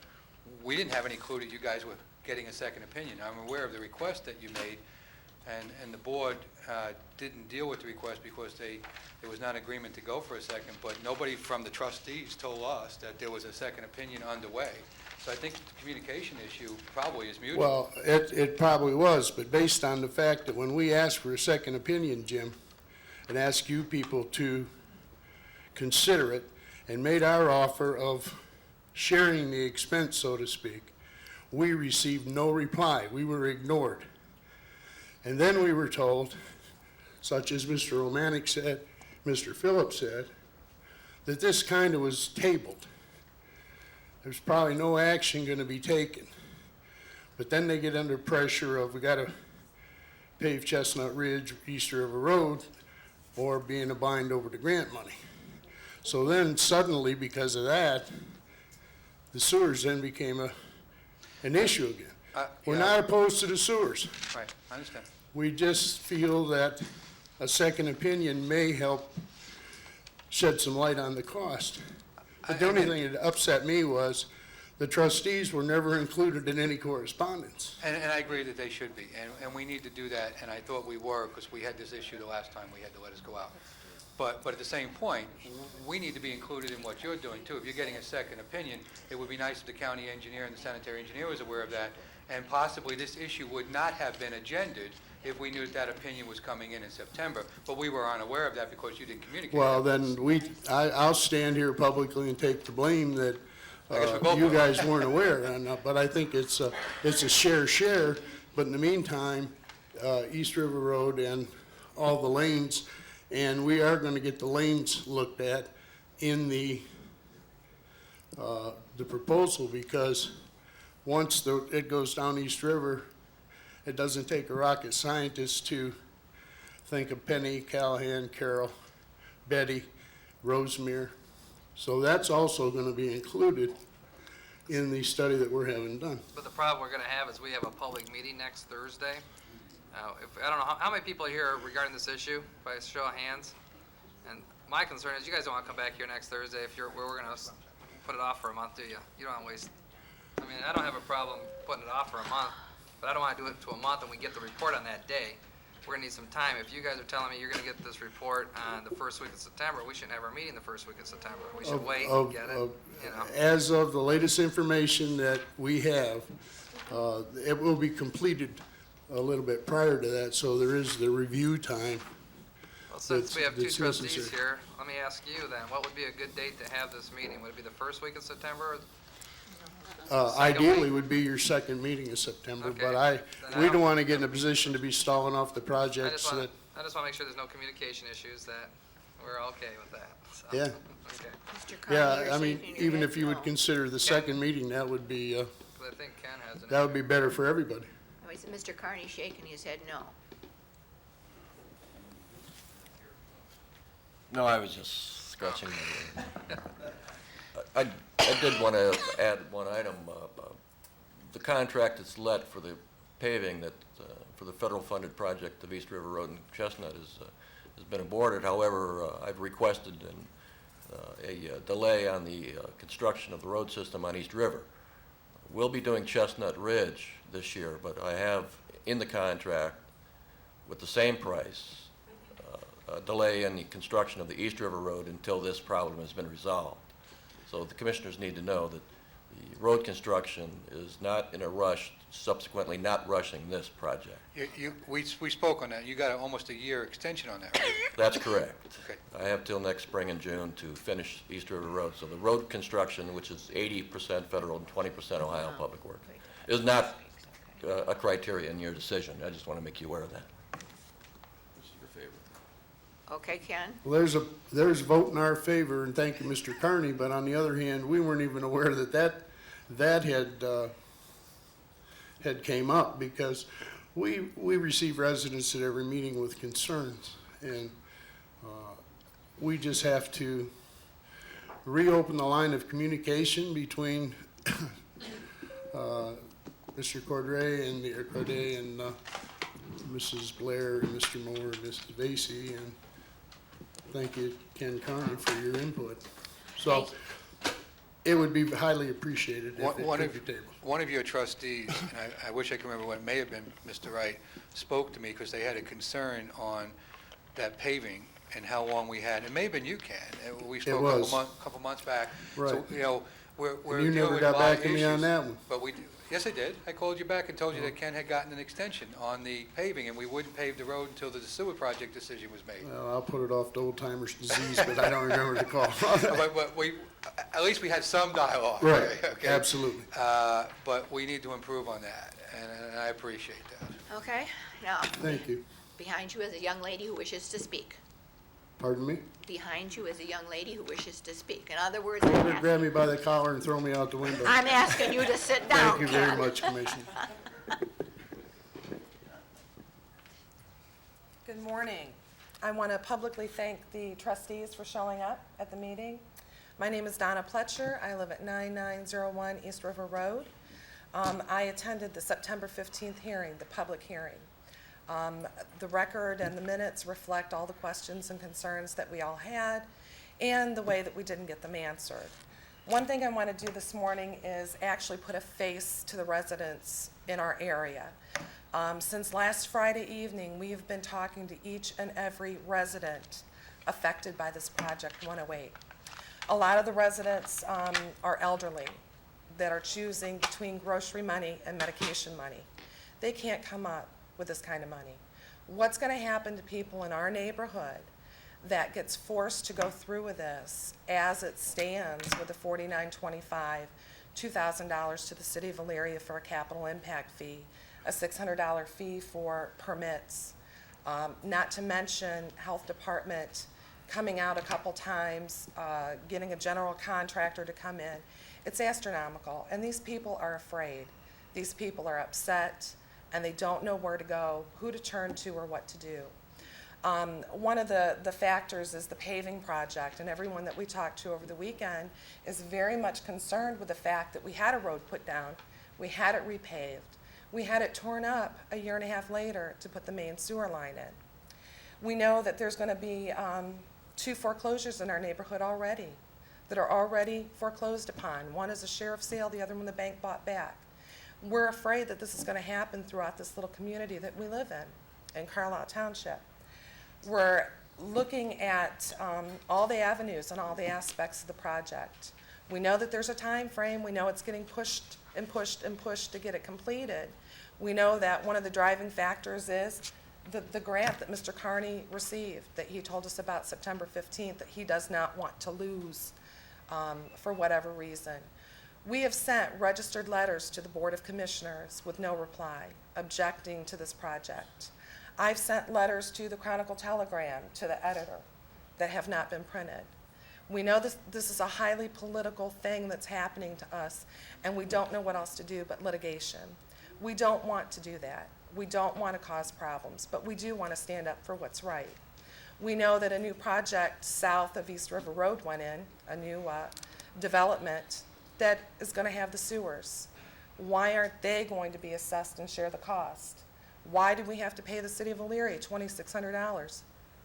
we didn't have any clue that you guys were getting a second opinion. I'm aware of the request that you made, and the board didn't deal with the request because there was not agreement to go for a second, but nobody from the trustees told us that there was a second opinion underway. So I think the communication issue probably is mutual. Well, it probably was, but based on the fact that when we asked for a second opinion, Jim, and asked you people to consider it and made our offer of sharing the expense, so to speak, we received no reply. We were ignored. And then we were told, such as Mr. Romanic said, Mr. Phillips said, that this kind of was tabled. There's probably no action going to be taken. But then they get under pressure of, we got to pave Chestnut Ridge, East River Road, or be in a bind over the grant money. So then suddenly, because of that, the sewers then became an issue again. We're not opposed to the sewers. Right, I understand. We just feel that a second opinion may help shed some light on the cost. But the only thing that upset me was the trustees were never included in any correspondence. And I agree that they should be, and we need to do that, and I thought we were, because we had this issue the last time we had to let us go out. But at the same point, we need to be included in what you're doing too. If you're getting a second opinion, it would be nice if the county engineer and the sanitary engineer was aware of that, and possibly this issue would not have been agended if we knew that opinion was coming in September, but we were unaware of that because you didn't communicate. Well, then I'll stand here publicly and take the blame that you guys weren't aware, but I think it's a share, but in the meantime, East River Road and all the lanes, and we are going to get the lanes looked at in the proposal, because once it goes down East River, it doesn't take a rocket scientist to think of Penny, Callahan, Carroll, Betty, Rosemere. So that's also going to be included in the study that we're having done. But the problem we're going to have is we have a public meeting next Thursday. I don't know, how many people are here regarding this issue, by a show of hands? And my concern is you guys don't want to come back here next Thursday if we're going to put it off for a month, do you? You don't want to waste, I mean, I don't have a problem putting it off for a month, but I don't want to do it to a month and we get the report on that day. We're going to need some time. If you guys are telling me you're going to get this report on the first week of September, we shouldn't have our meeting the first week of September. We should wait and get it, you know. As of the latest information that we have, it will be completed a little bit prior to that, so there is the review time. Well, since we have two trustees here, let me ask you then, what would be a good date to have this meeting? Would it be the first week of September? Or Ideally would be your second meeting in September, Okay. but we don't want to get in a position to be stalling off the projects that. I just want to make sure there's no communication issues, that we're okay with that. So, Yeah. okay. Mr. Carney, Yeah, you're I mean, shaking your even head if you would no. consider the second meeting, that would be, 'Cause I think Ken has an that would be better for everybody. Oh, is Mr. Carney shaking his head no? No, I was just scratching my ear. I did want to add one item. The contract that's let for the paving that, for the federal-funded project of East River Road and Chestnut has been aborted. However, I've requested a delay on the construction of the road system on East River. We'll be doing Chestnut Ridge this year, but I have in the contract with the same price a delay in the construction of the East River Road until this problem has been resolved. So the commissioners need to know that the road construction is not in a rush, subsequently not rushing this project. We spoke on that. You got almost a year extension on that, right? That's correct. Okay. I have till next spring and June to finish East River Road. So the road construction, which is 80% federal and 20% Ohio Public Works, is not a criteria in your decision. I just want to make you aware of that. Which is your favorite? Okay, Ken? Well, there's a vote in our favor, and thank you, Mr. Carney, but on the other hand, we weren't even aware that had came up, because we receive residents at every meeting with concerns, and we just have to reopen the line of communication between Mr. Cordray and Mrs. Blair and Mr. Moore and Mrs. Vacy, and thank you, Ken Carney, for your input. So it would be highly appreciated if it could be tabled. One of your trustees, and I wish I could remember what it may have been, Mr. Wright, spoke to me because they had a concern on that paving and how long we had. It may have been you, Ken. We spoke a couple months back. Right. So, you know, we're And you never got back to me on that one. But we, yes, I did. I called you back and told you that Ken had gotten an extension on the paving, and we wouldn't pave the road until the sewer project decision was made. Well, I'll put it off to old timers' disease, but I don't remember the call. But we, at least we had some dialogue. Right, okay? absolutely. But we need to improve on that, and I appreciate that. Okay, now, Thank you. behind you is a young lady who wishes to speak. Pardon me? Behind you is a young lady who wishes to speak. In other words, Don't ever grab me by the collar and throw me out the window. I'm asking you to sit down, Thank you very Ken. much, Commissioner. Good morning. I want to publicly thank the trustees for showing up at the meeting. My name is Donna Pletcher. I live at 9901 East River Road. I attended the September 15th hearing, the public hearing. The record and the minutes reflect all the questions and concerns that we all had and the way that we didn't get them answered. One thing I want to do this morning is actually put a face to the residents in our area. Since last Friday evening, we've been talking to each and every resident affected by this Project 108. A lot of the residents are elderly that are choosing between grocery money and medication money. They can't come up with this kind of money. What's going to happen to people in our neighborhood that gets forced to go through with this as it stands with the $49.25, $2,000 to the city of Elyria for a capital impact fee, a $600 fee for permits, not to mention health department coming out a couple times, getting a general contractor to come in. It's astronomical, and these people are afraid. These people are upset, and they don't know where to go, who to turn to, or what to do. One of the factors is the paving project, and everyone that we talked to over the weekend is very much concerned with the fact that we had a road put down, we had it repaved, we had it torn up a year and a half later to put the main sewer line in. We know that there's going to be 2 foreclosures in our neighborhood already that are already foreclosed upon. One is a sheriff's sale, the other one the bank bought back. We're afraid that this is going to happen throughout this little community that we live in Carlisle Township. We're looking at all the avenues and all the aspects of the project. We know that there's a time frame. We know it's getting pushed and pushed and pushed to get it completed. We know that one of the driving factors is the grant that Mr. Carney received that he told us about September 15th that he does not want to lose for whatever reason. We have sent registered letters to the Board of Commissioners with no reply, objecting to this project. I've sent letters to the Chronicle Telegram, to the editor, that have not been printed. We know this is a highly political thing that's happening to us, and we don't know what else to do but litigation. We don't want to do that. We don't want to cause problems, but we do want to stand up for what's right. We know that a new project south of East River Road went in, a new development that is going to have the sewers? Why aren't they going to be assessed and share the cost? Why do we have to pay the city of Elyria $2,600?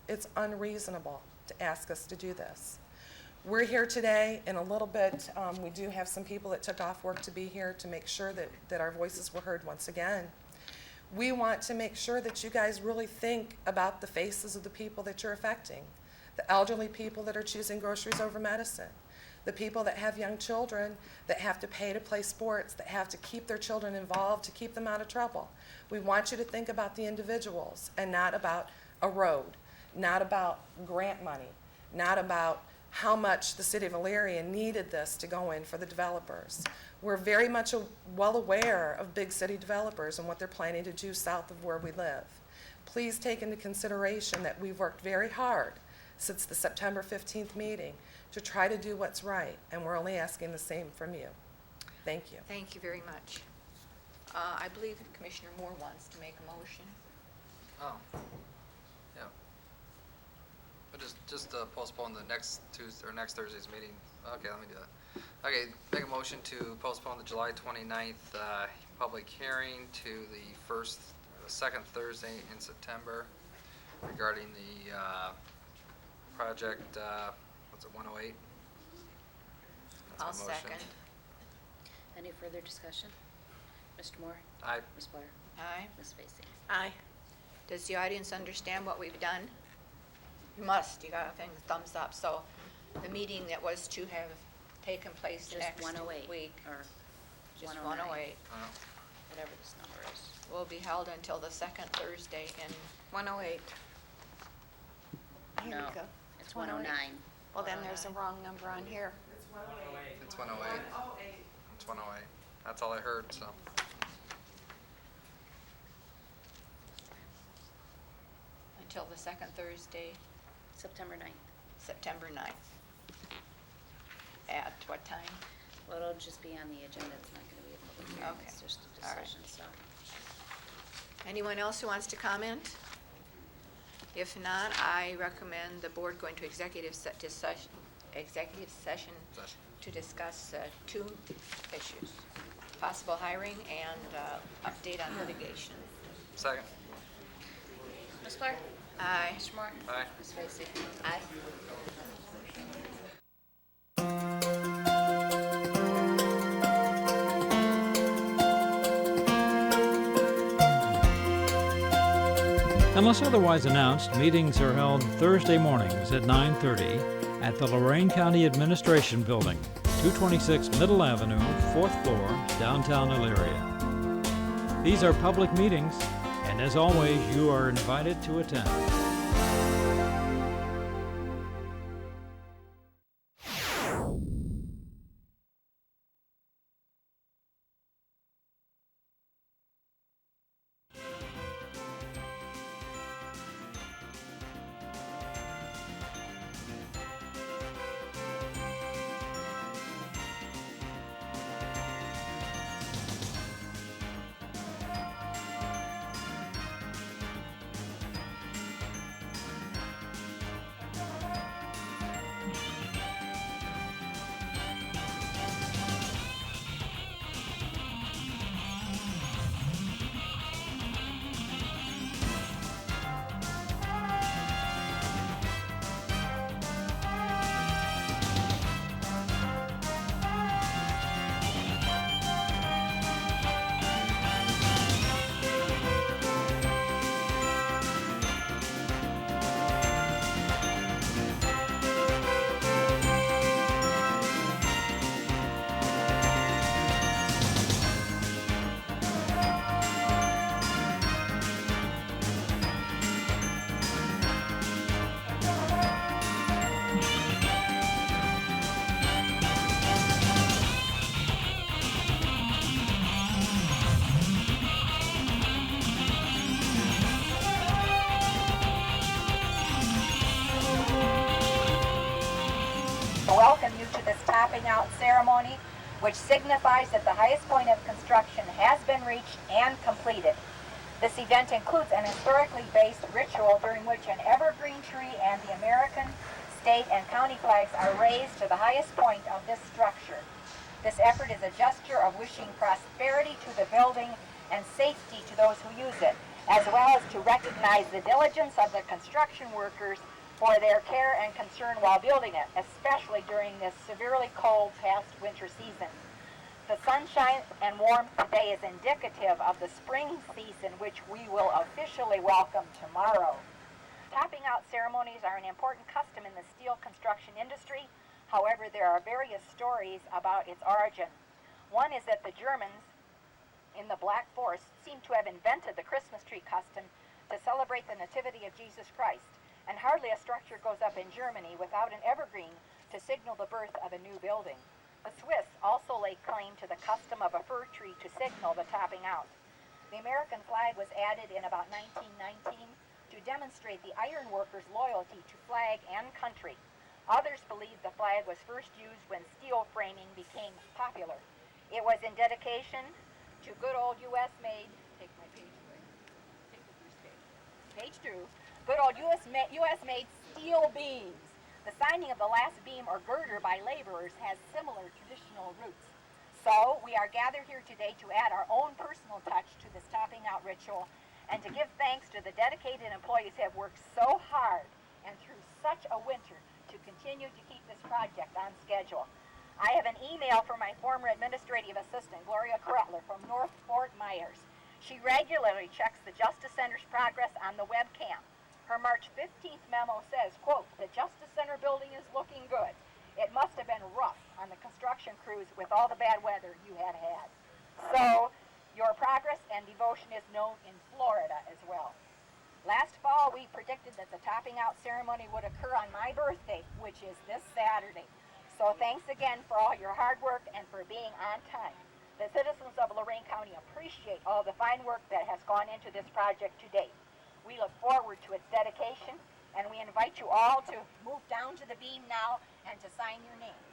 It's unreasonable to ask us to do this. We're here today, in a little bit, we do have some people that took off work to be here to make sure that our voices were heard once again. We want to make sure that you guys really think about the faces of the people that you're affecting, the elderly people that are choosing groceries over medicine, the people that have young children that have to pay to play sports, that have to keep their children involved to keep them out of trouble. We want you to think about the individuals and not about a road, not about grant money, not about how much the city of Elyria needed this to go in for the developers. We're very much well aware of big city developers and what they're planning to do south of where we live. Please take into consideration that we've worked very hard since the September 15th meeting to try to do what's right, and we're only asking the same from you. Thank you. Thank you very much. I believe Commissioner Moore wants to make a motion. Oh, yeah. But just postpone the next Tuesday, or next Thursday's meeting. Okay, let me do that. Okay, make a motion to postpone the July 29th public hearing to the second Thursday in September regarding the project, what's it, 108? That's my I'll motion. second. Any further discussion? Mr. Moore? Aye. Ms. Blair? Aye. Ms. Vacy? Aye. Does the audience understand what we've done? You must, you got a thing, thumbs up. So the meeting that was to have taken place Just next 108, week, or just 109. 108, Whatever this number is. will be held until the second Thursday in 108. Here No, we go. it's 109. Well, then there's a wrong number on here. It's 108. It's 108. That's all I heard, so. Until the second Thursday, September 9th. September 9th. At what time? Well, it'll just be on the agenda. It's not going to be a public hearing. Okay. It's just a All right. decision, so. Anyone else who wants to comment? If not, I recommend the board go into executive session to discuss two issues: possible hiring and update on litigation. Second. Ms. Blair? Aye. Mr. Moore? Aye. Ms. Vacy? Aye. Unless otherwise announced, meetings are held Thursday mornings at 9:30 at the Lorain County Administration Building, 226 Middle Avenue, 4th floor, downtown Elyria. These are public meetings, and as always, you are invited to attend. Welcome you to this topping out ceremony, which signifies that the highest point of construction has been reached and completed. This event includes an historically based ritual during which an evergreen tree and the American state, and county flags are raised to the highest point of this structure. This effort is a gesture of wishing prosperity to the building and safety to those who use it, as well as to recognize the diligence of the construction workers for their care and concern while building it, especially during this severely cold past winter season. The sunshine and warmth today is indicative of the spring season, which we will officially welcome tomorrow. Topping out ceremonies are an important custom in the steel construction industry. However, there are various stories about its origin. One is that the Germans in the Black Forest seem to have invented the Christmas tree custom to celebrate the Nativity of Jesus Christ, and hardly a structure goes up in Germany without an evergreen to signal the birth of a new building. The Swiss also lay claim to the custom of a fir tree to signal the topping out. The American flag was added in about 1919 to demonstrate the iron workers' loyalty to flag and country. Others believe the flag was first used when steel framing became popular. It was in dedication to good old U.S.-made, take my page away, take the first page, page 2, good old U.S.-made steel beams. The signing of the last beam or girder by laborers has similar traditional roots. So we are gathered here today to add our own personal touch to this topping out ritual and to give thanks to the dedicated employees who have worked so hard and through such a winter to continue to keep this project on schedule. I have an email from my former administrative assistant, Gloria Krettler, from North Fort Myers. She regularly checks the Justice Center's progress on the webcam. Her March 15th memo says, quote, "The Justice Center building is looking good. It must have been rough on the construction crews with all the bad weather you had had." So, your progress and devotion is known in Florida as well. Last fall, we predicted that the topping out ceremony would occur on my birthday, which is this Saturday. So thanks again for all your hard work and for being on time. The citizens of Lorain County appreciate all the fine work that has gone into this project to date. We look forward to its dedication, and we invite you all to move down to the beam now and to sign your names.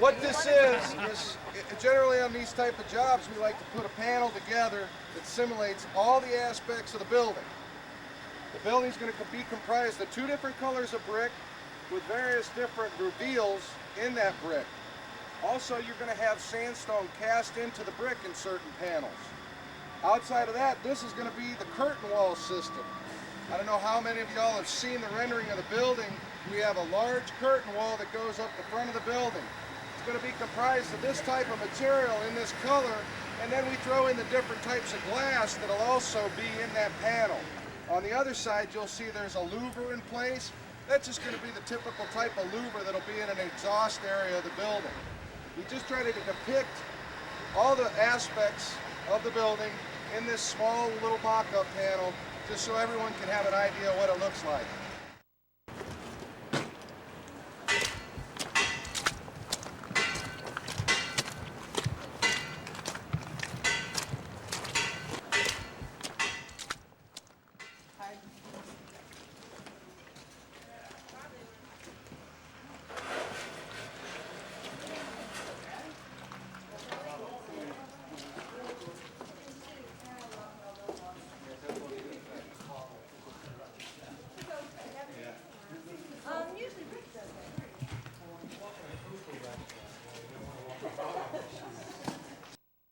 What this is generally on these type of jobs, we like to put a panel together that simulates all the aspects of the building. The building's going to be comprised of 2 different colors of brick with various different reveals in that brick. Also, you're going to have sandstone cast into the brick in certain panels. Outside of that, this is going to be the curtain wall system. I don't know how many of y'all have seen the rendering of the building. We have a large curtain wall that goes up the front of the building. It's going to be comprised of this type of material in this color, and then we throw in the different types of glass that'll also be in that panel. On the other side, you'll see there's a louver in place. That's just going to be the typical type of louver that'll be in an exhaust area of the building. We just try to depict all the aspects of the building in this small little mock-up panel, just so everyone can have an idea of what it looks like.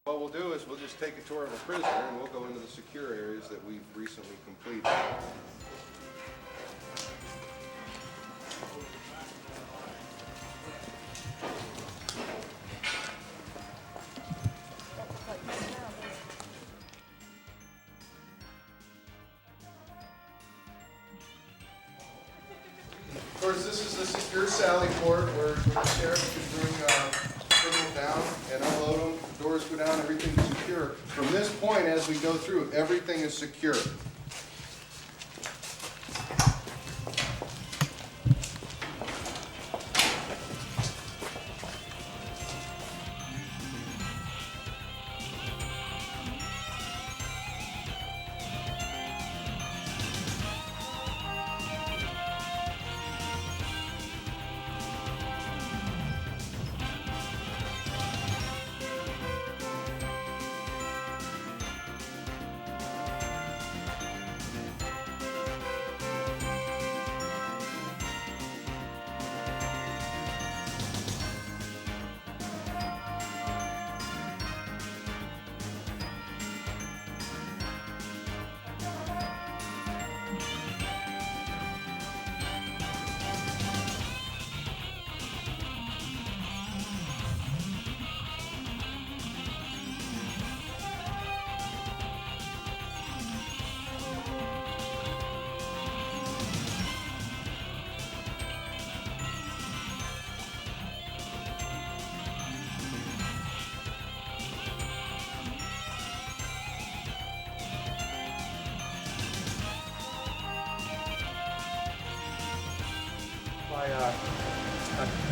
What we'll do is we'll just take a tour of a prisoner and we'll go into the secure areas that we've recently completed. Of course, this is the secure sally port where the sheriff can bring criminals down and unload them. The doors go down, everything's secure. From this point, as we go through, everything is secure.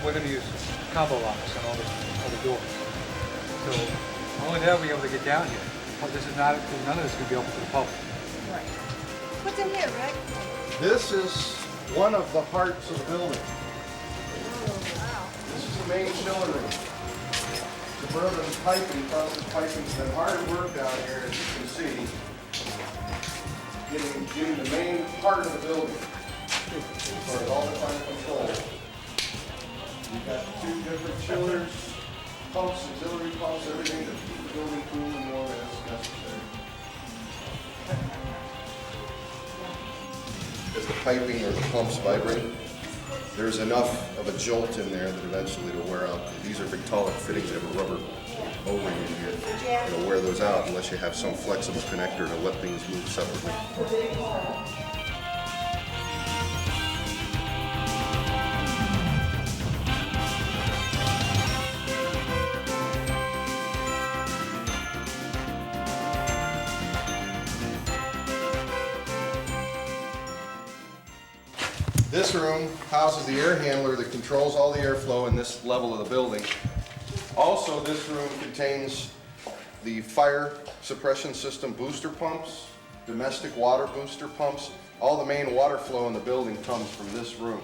We're going to use combo locks on all the doors. So only then we'll be able to get down here. This is not, none of this is going to be open to the public. Right. What's in here, Rick? This is one of the parts of the building. This is the main chiller room. Suburban piping, process piping's been hard work down here, as you can see. Getting the main part of the building. As far as all the final control. You've got 2 different chillers, pumps, auxiliary pumps, everything to keep the building cool and warm as necessary. As the piping or the pumps vibrate, there's enough of a jolt in there that eventually it'll wear out. These are Victaulic fittings that have a rubber O-ring in here. It'll wear those out unless you have some flexible connector to let things move separately. This room houses the air handler that controls all the airflow in this level of the building. Also, this room contains the fire suppression system booster pumps, domestic water booster pumps. All the main water flow in the building comes from this room.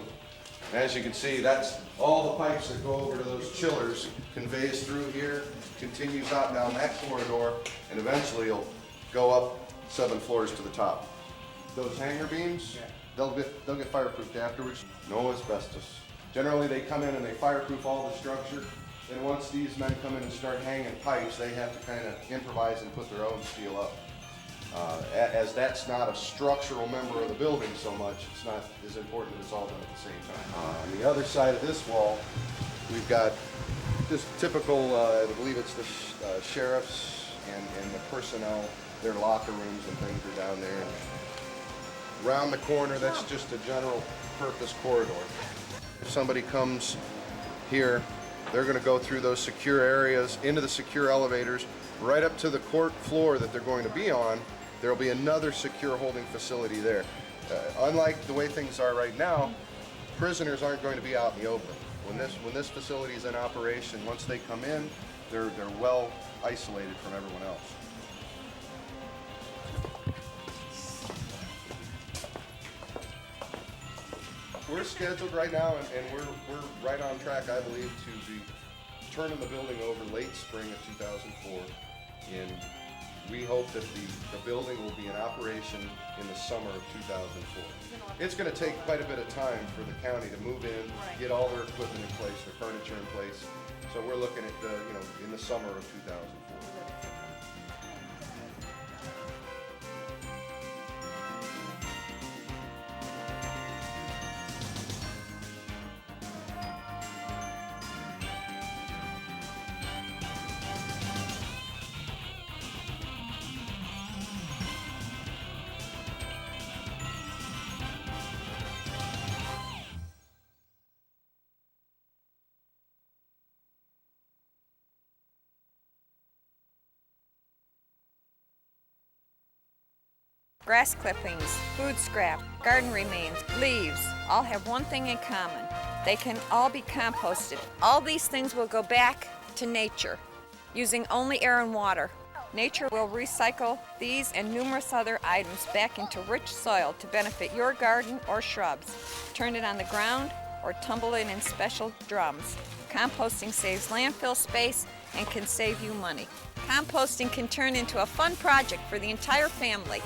And as you can see, that's all the pipes that go over to those chillers, conveys through here, continues out down that corridor, and eventually it'll go up 7 floors to the top. Those hanger beams, they'll get fireproofed afterwards. No asbestos. Generally, they come in and they fireproof all the structure. And once these men come in and start hanging pipes, they have to kind of improvise and put their own steel up. As that's not a structural member of the building so much, it's not as important that it's all done at the same time. On the other side of this wall, we've got just typical, I believe it's the sheriffs and the personnel, their locker rooms and things are down there. And around the corner, that's just a general purpose corridor. If somebody comes here, they're going to go through those secure areas, into the secure elevators, right up to the court floor that they're going to be on. There will be another secure holding facility there. Unlike the way things are right now, prisoners aren't going to be out in the open. When this facility is in operation, once they come in, they're well isolated from everyone else. We're scheduled right now, and we're right on track, I believe, to be turning the building over late spring of 2004. And we hope that the building will be in operation in the summer of 2004. It's going to take quite a bit of time for the county to move in, get all their equipment in place, their furniture in place. So we're looking at, in the summer of 2004. Grass clippings, food scrap, garden remains, leaves, all have one thing in common. They can all be composted. All these things will go back to nature, using only air and water. Nature will recycle these and numerous other items back into rich soil to benefit your garden or shrubs. Turn it on the ground or tumble it in special drums. Composting saves landfill space and can save you money. Composting can turn into a fun project for the entire family.